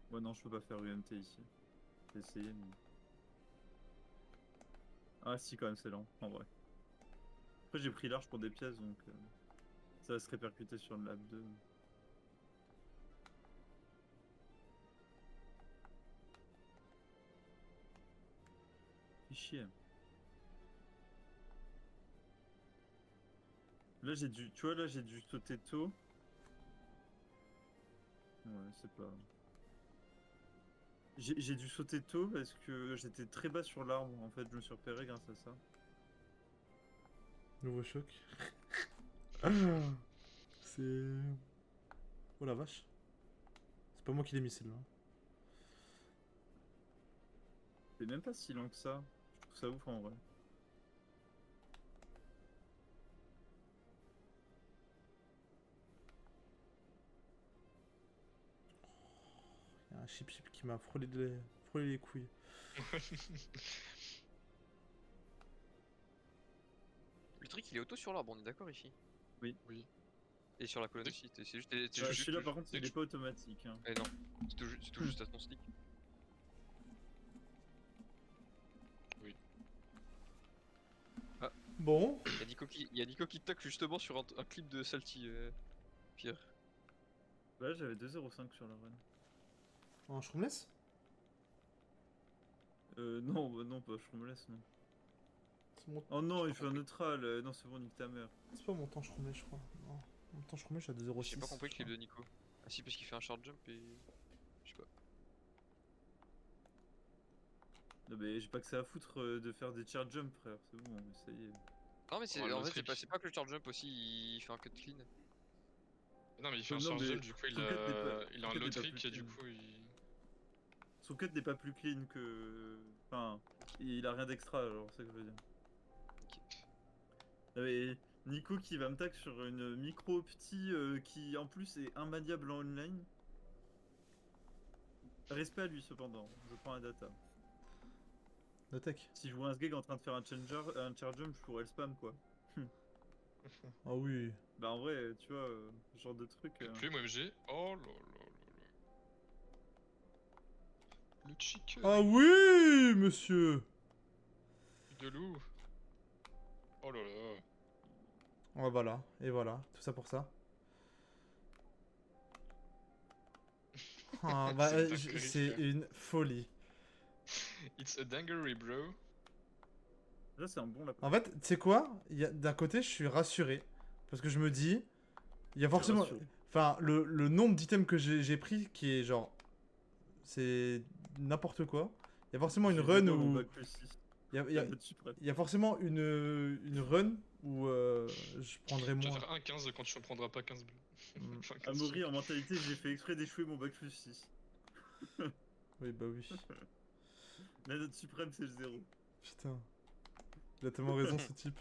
Ouais, non, je peux pas faire UMT ici. J'ai essayé, mais... Ah si, quand même, c'est lent, en vrai. Après, j'ai pris large pour des pièces, donc... ça va se répercuter sur le lap 2. Fais chier. Là, j'ai dû... Tu vois, là, j'ai dû sauter tôt. Ouais, c'est pas... J'ai dû sauter tôt parce que j'étais très bas sur l'arbre. En fait, je me suis repéré grâce à ça. Nouveau choc. C'est... Oh la vache. C'est pas moi qui l'ai mis celle-là. C'est même pas si lent que ça. Je trouve ça ouf en vrai. Il y a un chip qui m'a frôlé les couilles. Le truc il est auto sur l'arbre, on est d'accord ici. Oui. Oui. Et sur la colonne aussi, c'est juste. Celui-là, par contre, il est pas automatique. Hein. Eh non, c'est tout juste à ton stick. Bon. Il y a Nico qui toque justement sur un clip de Salty, Pierre. Bah, j'avais 2.05 sur la run. En Shroomless? Non, bah non, pas Shroomless, non. C'est mon... Oh non, il J'ai fait un compris. neutral. Non, c'est bon, nique ta mère. C'est pas mon temps, je remets, je crois. Non. Mon temps, je remets, je suis à 2,06. J'ai pas compris le je clip crois. de Nico. Ah si, parce qu'il fait un short jump et. Je sais pas. Non, mais j'ai pas que ça à foutre de faire des chair jump, frère. C'est bon, ça y est. Non, mais c'est Oh, le en fait, trick. c'est pas que le short jump aussi, il fait un cut clean. Non, mais il fait un Non, charge mais jump, du coup, son cut n'est pas- il a son un cut low n'est pas trick plus et du clean. coup, il. Son cut n'est pas plus clean que. Enfin, il a rien d'extra, alors c'est ça que je veux dire. Non, mais Nico qui va me tag sur une micro petit qui en plus est immaniable en online. Respect à lui cependant, je prends la data. Le tech. Si je vois un sgeg en train de faire un chair jump, je pourrais le spam quoi. Ah oui. Bah en vrai, tu vois, ce genre de truc. Plume OMG. Oh là là là là. Le chicken Ah oui, monsieur. de loup. Oh là là. Ouais, voilà. Et voilà. Tout ça pour ça. Ah, bah, C'est une dinguerie, c'est frère. une folie. It's a dinguery, bro. Là c'est un bon lapin. En fait, tu sais quoi? D'un côté, je suis rassuré. Parce que je me dis, il y a forcément. rassuré. Enfin, le nombre d'items que j'ai pris qui est genre. C'est n'importe quoi. Il y a forcément une J'ai run d'abord mon où. bac plus 6. Il y a, il y a- La note suprême. il y a forcément une run où je prendrais Tu vas moins. faire un 15 quand tu ne prendras pas 15 bleus. Mm. Enfin, 15 Amaury trucs. en mentalité, j'ai fait exprès d'échouer mon bac plus 6. Oui, bah oui. La note suprême c'est le 0. Putain. Il a tellement raison, ce type.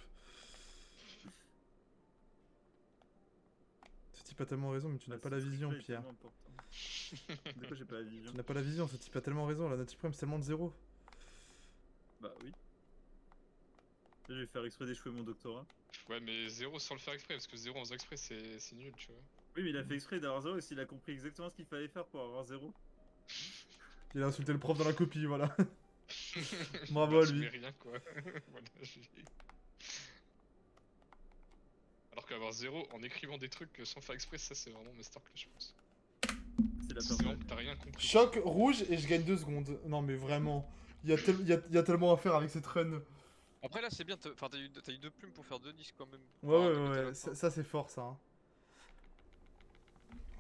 Ce type a tellement raison, mais tu n'as pas la vision, Pierre. De quoi j'ai pas la vision? Tu n'as pas la vision, ce type a tellement raison. La note suprême, c'est tellement de zéro. Bah oui. Là, je vais faire exprès d'échouer mon doctorat. Ouais, mais 0 sans le faire exprès, parce que 0 en faisant exprès, c'est nul, tu vois. Oui, mais il a fait exprès d'avoir 0 et s'il a compris exactement ce qu'il fallait faire pour avoir 0. Il a insulté le prof dans la copie, voilà. Bravo Bah, à tu lui. mets rien, quoi. Voilà, Alors qu'avoir 0 en écrivant des trucs sans faire exprès, ça c'est vraiment masterclass, je pense. C'est la C'est vraiment personne. que t'as rien compris. Choc rouge et je gagne 2 secondes. Non, mais vraiment. Il y a tellement à faire avec cette run. Après là, c'est bien, enfin t'as eu 2 plumes pour faire 2 disques quand même. Ouais, Enfin, ouais, de côté à ouais. la fin. Ça c'est fort, ça. Hein.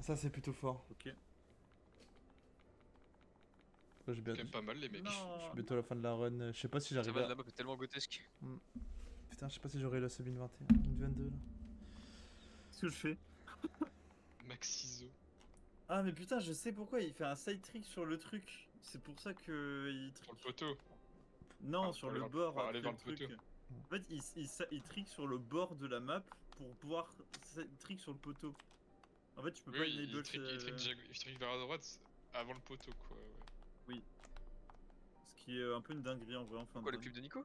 Ça, c'est plutôt fort. Ok. Là, j'ai C'est bien... quand même pas mal, les mecs. Je suis Non. bientôt à la fin de la run. Je sais pas si Ça j'arrive va, à... la map est tellement grotesque. Putain, je sais pas si j'aurai la sub 21. Une 22 là. Qu'est-ce que je fais? Maxizo. Ah, mais putain, je sais pourquoi il fait un side trick sur le truc. C'est pour ça que il Sur le poteau. Non, Ah, sur pour le aller bord. pour aller après vers le le truc. poteau. En fait, il trick sur le bord de la map pour pouvoir trick sur le poteau. En fait, tu peux pas Oui, enable. il trick vers la droite avant le poteau, quoi. Ouais. Ce qui est un peu une dinguerie en vrai en fin de Quoi, le run. clip de Nico?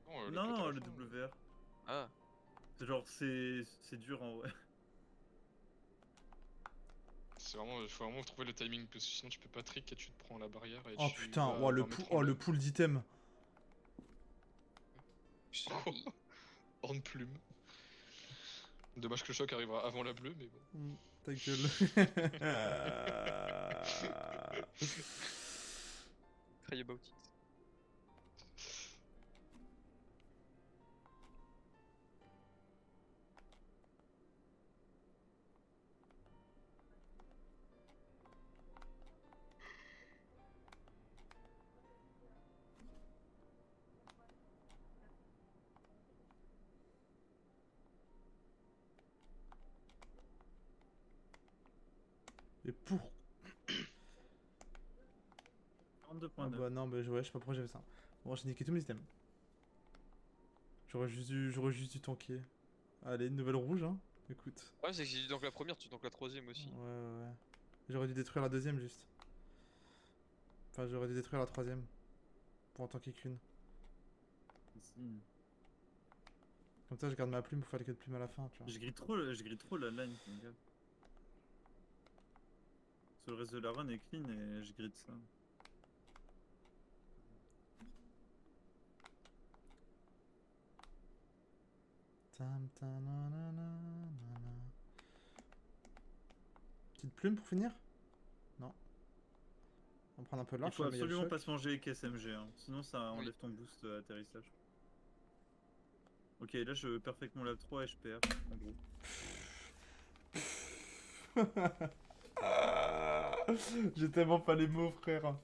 Non, Non, poteau à le la fin. W vert. Ah, C'est genre, c'est dur en vrai. C'est vraiment, il faut vraiment trouver le timing, parce que sinon tu peux pas trick et tu te prends la barrière et Oh tu putain, vas oh, le, 20 mètres oh, en le l'air. pool d'items. sorry. Horn plume. Dommage que le choc arrivera avant la bleue, mais bon. Ta gueule. Cry about it. Et pour... 42.9. Ah bah non, bah ouais, je sais pas pourquoi j'avais ça. Bon, j'ai niqué tous mes items. J'aurais juste dû tanker. Allez, une nouvelle rouge, hein. Écoute. Ouais, c'est que si tu tanques la première, tu tankes la troisième aussi. Ouais, ouais, ouais. J'aurais dû détruire la deuxième, juste. Enfin, j'aurais dû détruire la troisième. Pour en tanker qu'une. Ici. Comme ça, je garde ma plume pour faire les queues de plume à la fin, tu vois. Je grille trop la line, mon gars. Sur le reste de la run est clean et je grille ça. Tam, tam, nanana, nanana. Petite plume pour finir? Non. On va prendre un peu de Il large, faut mais il y a le absolument choc. pas se manger avec SMG, hein. Sinon ça Oui. enlève ton boost atterrissage. Ok, là je perfecte mon lab 3 et je perds, en gros. J'ai tellement pas les mots, frère.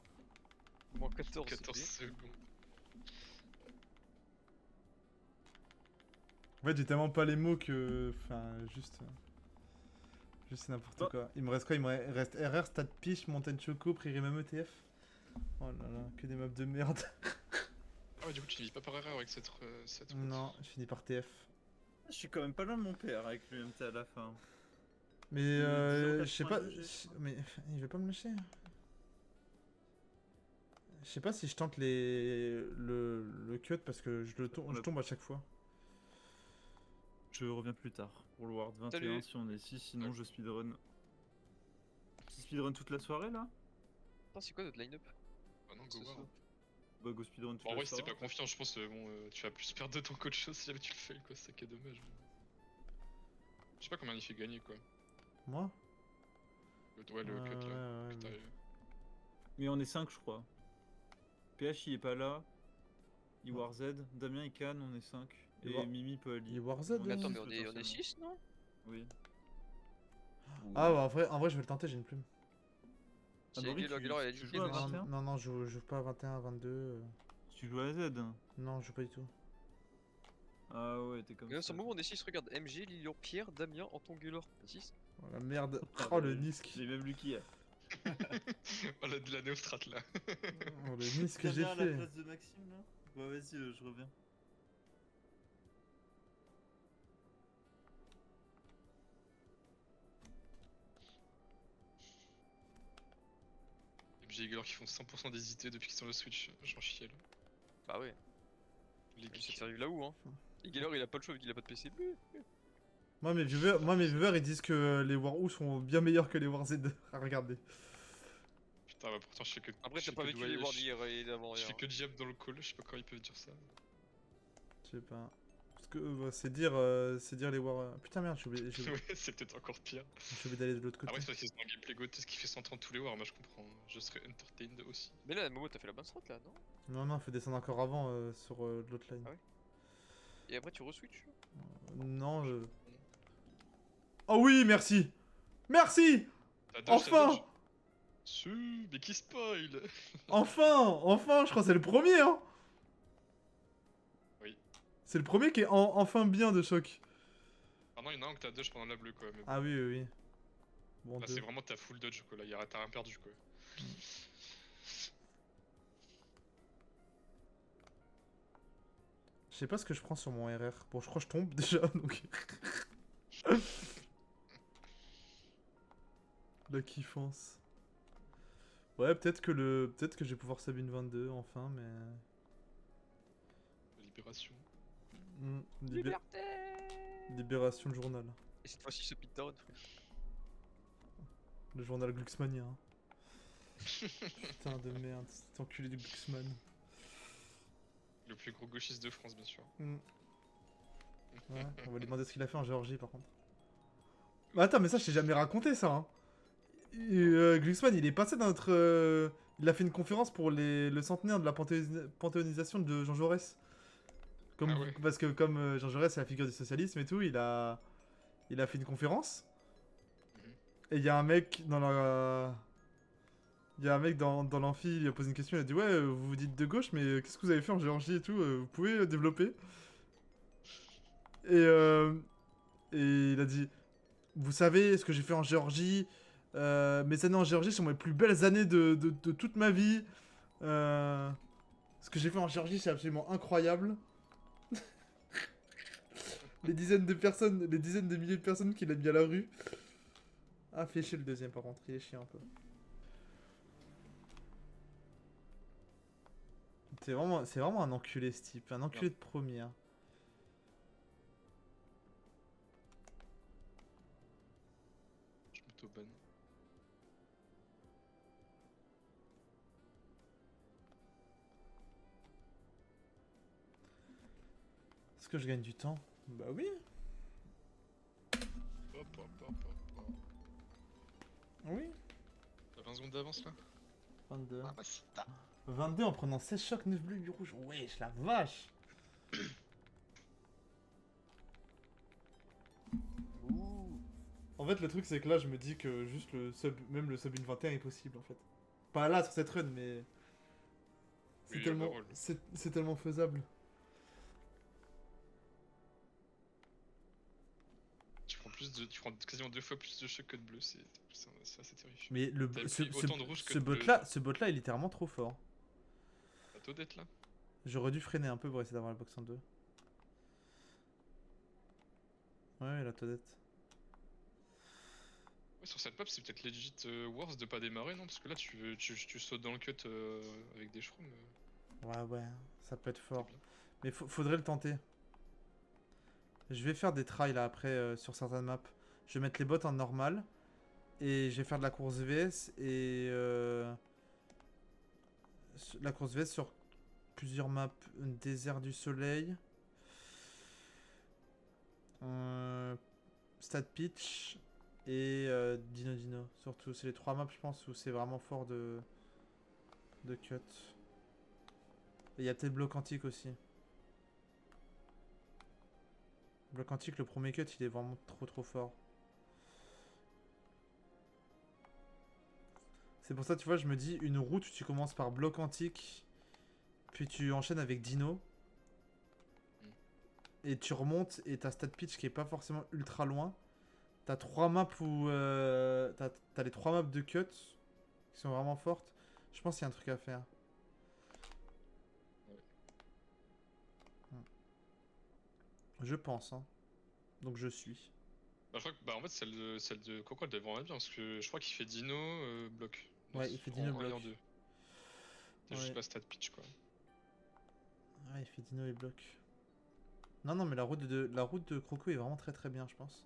Moins 14, 14 c'est bien. secondes. En fait, j'ai tellement pas les mots que. Enfin, juste. Juste c'est n'importe Oh. quoi. Il me reste quoi? Il me reste RR, Stade Piche, Montagne Choco, Prairie même ETF. Oh là là, que des maps de merde. Ah ouais, du coup, tu vis pas par erreur avec cette route. Non, je finis par TF. Je suis quand même pas loin de mon père avec l'UMT à la fin. Mais je sais pas. 10,82 Mais il veut pas me lâcher. Je sais pas si je tente le cut parce que je tombe à chaque fois. Je reviens plus tard pour le Ward 21 Salut. si on est 6, sinon Ouais. je speedrun. Tu speedrun toute la soirée là? Attends, c'est quoi notre line-up? Ah non, Ce go soir. voir. Bah go speedrun toute En la vrai, si t'es soirée. pas confiant, je pense tu vas plus perdre de temps qu'autre chose si jamais tu le fail, quoi. C'est ça qui est dommage. Je sais pas combien il fait gagner, quoi. Moi? Ouais, le cut là. Ouais, que t'as- ouais. Mais on est 5 je crois. PH il est pas là. Iwar Z, Damien et Can, on est 5. Et Iwar- Mimi peut aller. Iwar Z, On Mais est attends, six, mais on est potentiellement. 6, non? Oui. Ah, bah, en vrai, je vais le tenter, j'ai une plume. Ah, C'est Boris, Gaylor, Gaylor, il a dit tu qu'il joues à était dessus. 21? Non, non, je joue pas à 21, à 22. Tu joues à Z? Non, je joue pas du tout. Ah ouais, t'es comme Mais ça. sur le moment, on est 6, regarde. MG, Lilian, Pierre, Damien, Anton, Gaylor. 6. Oh la merde. Ah, Oh bah, le Nisk. J'ai même Lucky. Voilà, de la néostrat là. Oh le Nisk que j'ai à la fait. place de Maxime là? Bah vas-y, je reviens. MJ et Gaylor qui font 100% des IT depuis qu'ils sont le Switch, j'en chiale. Bah ouais. Les Ça geeks. t'arrive là où, hein? Et Gaylor, il a pas le choix vu qu'il a pas de PC. Moi mes viewers ils disent que les War O sont bien meilleurs que les War Z à regarder. Putain, bah pourtant je fais que. Après, je t'as fais pas que vécu de les voyage- Worlds d'hier et d'avant Je hier. fais que de diable dans le call, je sais pas comment ils peuvent dire ça. Je sais pas. Parce que bah, c'est dire les War. Putain merde, j'ai oublié Ouais, c'est peut-être encore pire. d'aller de l'autre côté. Après, c'est parce qu'ils ont un gameplay GOTY qui fait 130 tous les wars, moi je comprends. Je serais entertained aussi. Mais là, Momo, t'as fait la bonne strat là, non? Non, faut descendre encore avant sur l'autre line. Ah ouais. Et après, tu re-switch? Non. Oh oui, merci. Merci. T'as dodge, t'as Enfin. dodge. Su, mais qui spoil. Enfin, je crois que c'est le premier, hein. Oui. C'est le premier qui est enfin bien de choc. Ah non, il y en a un que t'as dodge pendant la bleue quoi. Mais bon. Ah oui, oui, oui. Bon, Là, deux. c'est vraiment ta full dodge quoi. Là, t'as rien perdu quoi. Je sais pas ce que je prends sur mon RR. Bon, je crois que je tombe déjà, donc... La kiffance. Ouais, peut-être que je vais pouvoir sub une 22 enfin, mais... Libération. Liberté! Libération, le journal. Et cette fois-ci, ce pitdown, frère. Le journal Glucksmania. Putain de merde, cet enculé du Glucksman. Le plus gros gauchiste de France, bien sûr. Ouais, on va lui demander ce qu'il a fait en Géorgie par contre. Bah attends, mais ça je t'ai jamais raconté ça, hein. Glucksmann il est passé dans notre... il a fait une conférence pour le centenaire de la panthéonisation de Jean Jaurès. Comme, Ah ouais. Parce que comme Jean Jaurès c'est la figure du socialisme et tout, il a fait une conférence. Mhm. Et il y a un mec dans la... Il y a un mec dans l'amphi, il lui a posé une question, il a dit ouais, vous vous dites de gauche, mais qu'est-ce que vous avez fait en Géorgie et tout, vous pouvez développer. Et il a dit, vous savez ce que j'ai fait en Géorgie, mes années en Géorgie sont mes plus belles années de toute ma vie. Ce que j'ai fait en Géorgie, c'est absolument incroyable. les dizaines de milliers de personnes qu'il a mis à la rue. Ah, fait chier le deuxième par contre, il est chiant un peu. C'est vraiment un enculé ce type, un enculé de première. Je m'auto-ban. Est-ce que je gagne du temps? Bah oui. Hop, hop, hop, hop, hop. Oui. T'as 20 secondes d'avance là 22. Ah bah si t'as. 22 en prenant 16 chocs, 9 bleus, 8 rouges. Wesh, la vache. En fait, le truc, c'est que là, je me dis que juste même le sub 1.21 est possible, en fait. Pas là, sur cette run, mais... C'est Oui, tellement... overall. C'est tellement faisable. Tu prends quasiment 2 fois plus de choc que de bleu, c'est assez terrifiant. Mais T'avais pris autant de rouge que de bleu. ce bot-là, il est littéralement trop fort. T'as tôt d'être là. J'aurais dû freiner un peu pour essayer d'avoir la box en 2. Ouais, la Todette. Ouais, sur cette map, c'est peut-être legit worse de pas démarrer, non? Parce que là, tu sautes dans le cut avec des shrooms. Ouais, ça peut être C'est fort. bien. Mais faudrait le tenter. Je vais faire des tries là après sur certaines maps. Je vais mettre les bots en normal. Et je vais faire de la course VS et la course VS sur plusieurs maps. Désert du Soleil. Stade Pitch et Dino Dino. Surtout, c'est les 3 maps, je pense, où c'est vraiment fort de cut. Et il y a peut-être Bloc Antique aussi. Bloc Antique, le premier cut, il est vraiment trop fort. C'est pour ça, tu vois, je me dis, une route, tu commences par Bloc Antique, puis tu enchaînes avec Dino. Et tu remontes, et t'as Stade Pitch qui est pas forcément ultra loin. T'as 3 maps où... t'as les 3 maps de cut qui sont vraiment fortes. Je pense qu'il y a un truc à faire. Je pense, hein. Donc je suis. Bah, je crois que, bah, en fait, celle de Coco, elle devrait vraiment être bien, parce que je crois qu'il fait Dino, bloc. Ouais, il fait Dino en 1 et bloc. en 2. T'as Ouais. juste pas stat pitch, quoi. Ouais, il fait Dino et bloc. Non, mais la route de Croco est vraiment très bien, je pense.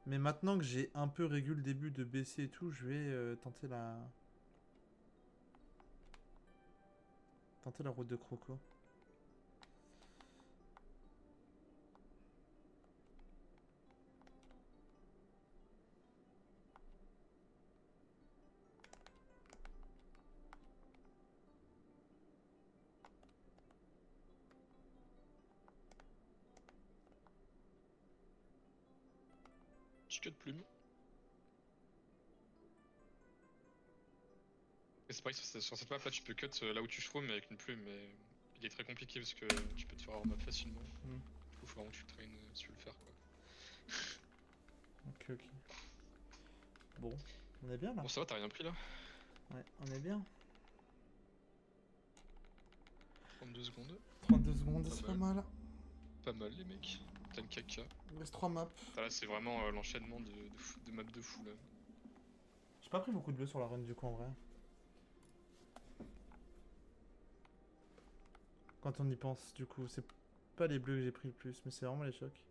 Mais maintenant que j'ai un peu régulé le début de BC et tout, je vais tenter la route de Croco. Petit cut plume. Et c'est pareil, sur cette map là, tu peux cut là où tu shroom mais avec une plume, mais il est très compliqué parce que tu peux te faire hors map facilement. Du coup, faut vraiment que tu traînes si tu veux le faire, quoi. Ok. Bon, on est bien là. Bon, ça va, t'as rien pris là? Ouais, on est bien. 32 secondes. 32 secondes, Pas c'est pas mal. mal. Pas mal, les mecs. T'as le caca. Il reste 3 maps. Ah, là, c'est vraiment l'enchaînement de maps de fou là. J'ai pas pris beaucoup de bleu sur la run du coup en vrai. Quand on y pense, du coup, c'est pas les bleus que j'ai pris le plus, mais c'est vraiment les chocs.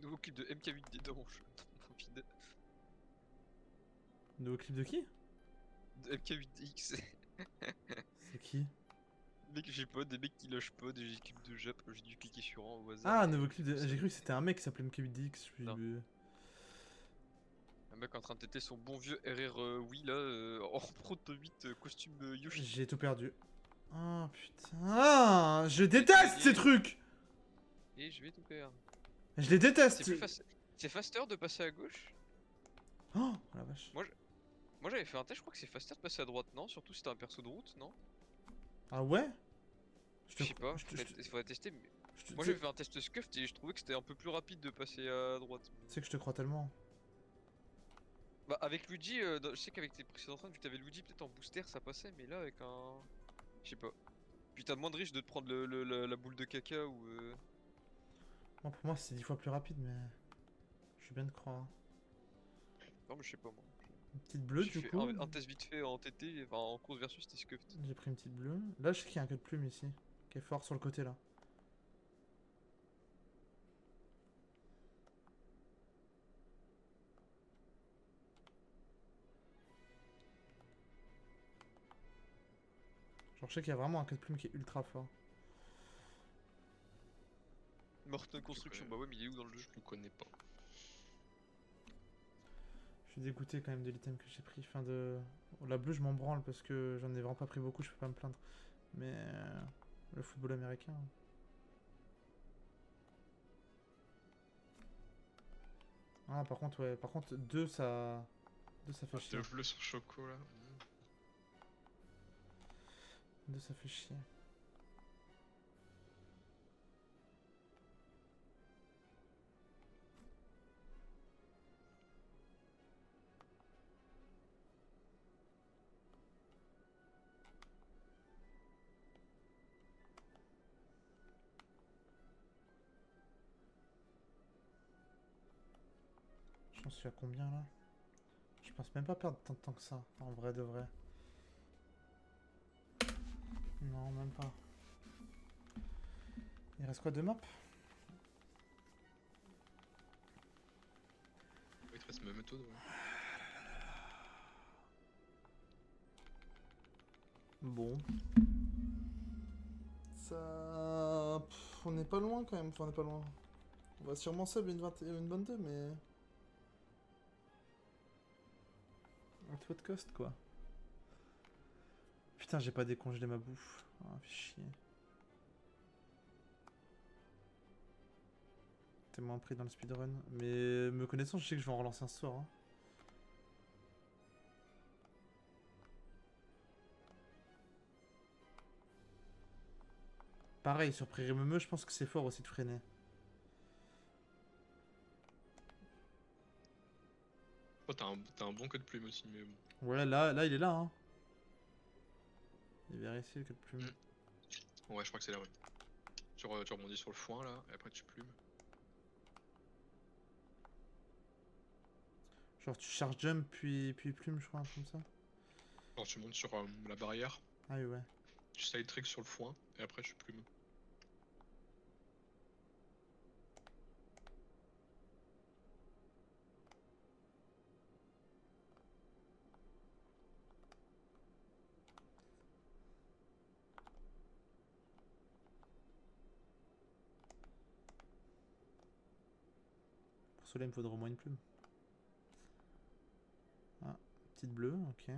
Nouveau clip de MK8D dans mon jeu. Vide. Nouveau clip de qui? De MK8X. C'est qui? Mec, j'ai pas, des mecs qui lâchent pas, des équipes de Jap, j'ai dû cliquer sur un au hasard. Ah, nouveau clip de... J'ai cru que c'était un mec qui s'appelait MKBDX. Non. Un mec en train de têter son bon vieux RR Wii là, en Proto 8 costume Yoshi. J'ai tout perdu. Ah putain. Ah, je déteste ces trucs. Et je vais tout perdre. Je les déteste. C'est faster de passer à gauche? Oh la vache. Moi j'avais fait un test, je crois que c'est faster de passer à droite, non? Surtout si t'as un perso de route, non? Ah ouais? Je sais pas, il faudrait tester. Mais... Moi j'avais fait un test scuffed et je trouvais que c'était un peu plus rapide de passer à droite. Tu sais que je te crois tellement. Bah avec Luigi, je sais qu'avec tes précédentes runs, vu que t'avais Luigi peut-être en booster ça passait, mais là avec un... Je sais pas. Puis t'as moins de riche de te prendre la boule de caca ou... Moi, pour moi c'est 10 fois plus rapide, mais... Je suis bien de croire. Non mais je sais pas moi. Une petite bleue J'ai du fait coup. un test vite fait en TT, enfin en course versus c'était scuffed. J'ai pris une petite bleue. Là je sais qu'il y a un queue de plume ici. Qui est fort sur le côté là. Genre je sais qu'il y a vraiment un queue de plume qui est ultra fort. Morton construction, bah ouais mais il est où dans le jeu? Je le connais pas. Je suis dégoûté quand même de l'item que j'ai pris. Fin de... La bleue je m'en branle parce que j'en ai vraiment pas pris beaucoup, je peux pas me plaindre. Mais... le football américain... Ah, par contre, ouais. Par contre, 2, ça... 2, ça fait Ah, chier. deux bleus sur Choco là. 2, ça fait chier. J'en suis à combien là? Je pense même pas perdre tant de temps que ça, en vrai de vrai. Non, même pas. Il reste quoi, 2 maps? Il te reste même méthode, ouais. Bon. Ça... on n'est pas loin quand même, enfin on n'est pas loin. On va sûrement sub une 22, mais... at what cost, quoi. Putain, j'ai pas décongelé ma bouffe. Ah, fait chier. Tellement pris dans le speedrun. Mais me connaissant, je sais que je vais en relancer un ce soir. Hein. Pareil, sur Prairie Meumeux, je pense que c'est fort aussi de freiner. Oh, t'as un bon code plume aussi, mais bon. Ouais, là, il est là. Hein. Il est vers ici, le code plume. Ouais, je crois que c'est là, ouais. Tu rebondis sur le foin là, et après tu plumes. Genre, tu charges jump, puis plume, je crois, un truc comme ça. Quand tu montes sur la barrière, Ah oui, ouais. tu side trick sur le foin, et après tu plumes. Pour cela, il me faudra au moins une plume. Ah, petite bleue, ok.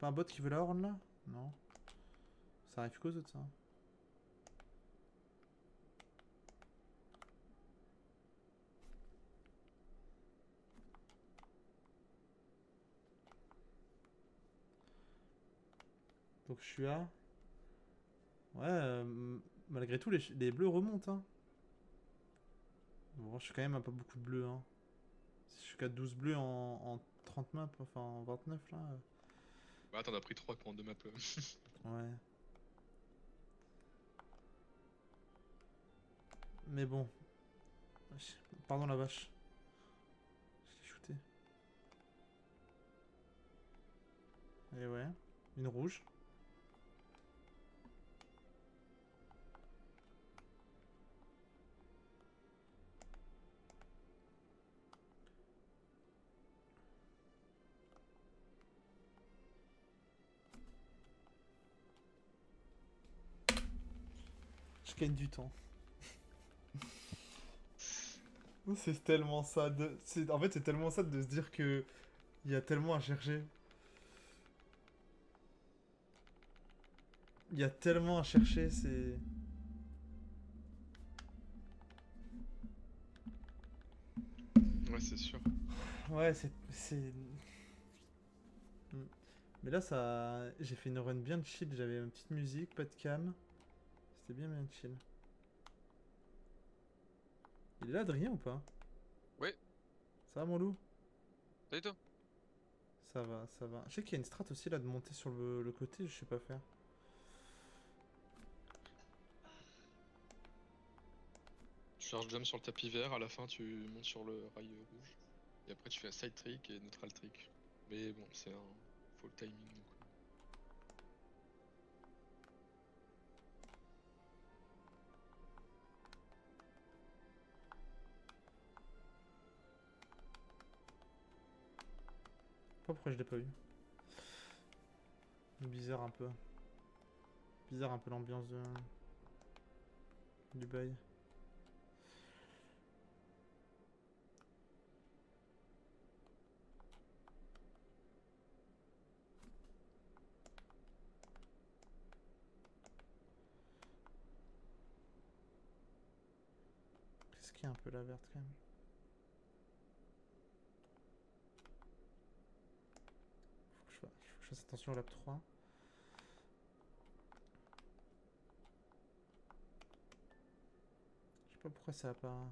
Pas un bot qui veut la horn là? Non. Ça arrive qu'aux autres, ça. Donc je suis à... Ouais, malgré tout, les bleus remontent. Hein. Bon, je suis quand même à pas beaucoup de bleus. Hein. Je suis qu'à 12 bleus en 30 maps, enfin en 29 là. Bah, t'en as pris 3 pour 2 maps. Ouais. Mais bon. Pardon la vache. Je l'ai shooté. Et ouais. Une rouge. Je gagne du temps. C'est tellement sad. En fait, c'est tellement sad de se dire que il y a tellement à chercher. Il y a tellement à chercher, c'est... Ouais, c'est sûr. Ouais, c'est... Mais là, ça... J'ai fait une run bien chill. J'avais une petite musique, pas de cam. C'était bien chill. Il est là, Adrien, ou pas? Ouais, Ça va, mon loup? salut toi. Ça va, ça va. Je sais qu'il y a une strat aussi, là, de monter sur le côté. Je sais pas faire. Tu charges jump sur le tapis vert, à la fin tu montes sur le rail rouge. Et après tu fais un side trick et neutral trick. Mais bon, c'est un faux timing donc. Pas pourquoi je l'ai pas eu. Bizarre un peu. Bizarre un peu l'ambiance du bail. Qu'est-ce qu'il y a un peu la verte quand même? fasse attention au lap 3. Je sais pas pourquoi ça a pas...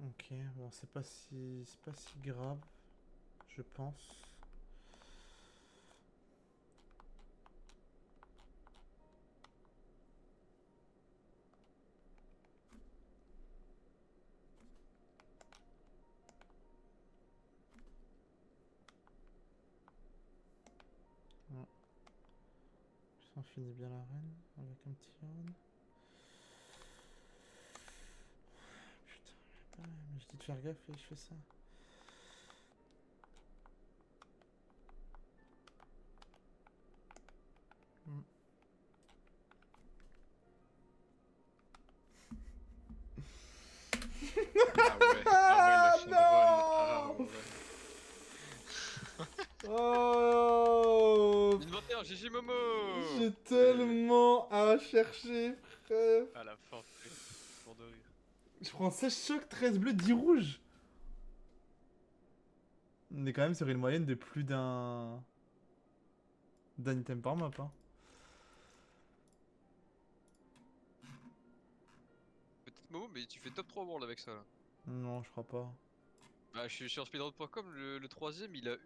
Ok, bon, c'est pas si grave, je pense. Ouais. On finit bien l'arène avec un petit run. Putain, mais je dis de faire gaffe et je fais ça. Ah ouais, le non. fond de run. Ah ouais. Oh, 21, GG Momo. j'ai tellement à chercher, frère. À la fin, mort de rire. Je prends 16 chocs, 13 bleus, 10 rouges. On est quand même sur une moyenne de plus d'un item par map. Hein. Peut-être Momo, mais tu fais top 3 world avec ça là. Non, je crois pas. Bah, je suis sur speedrun.com, le troisième il a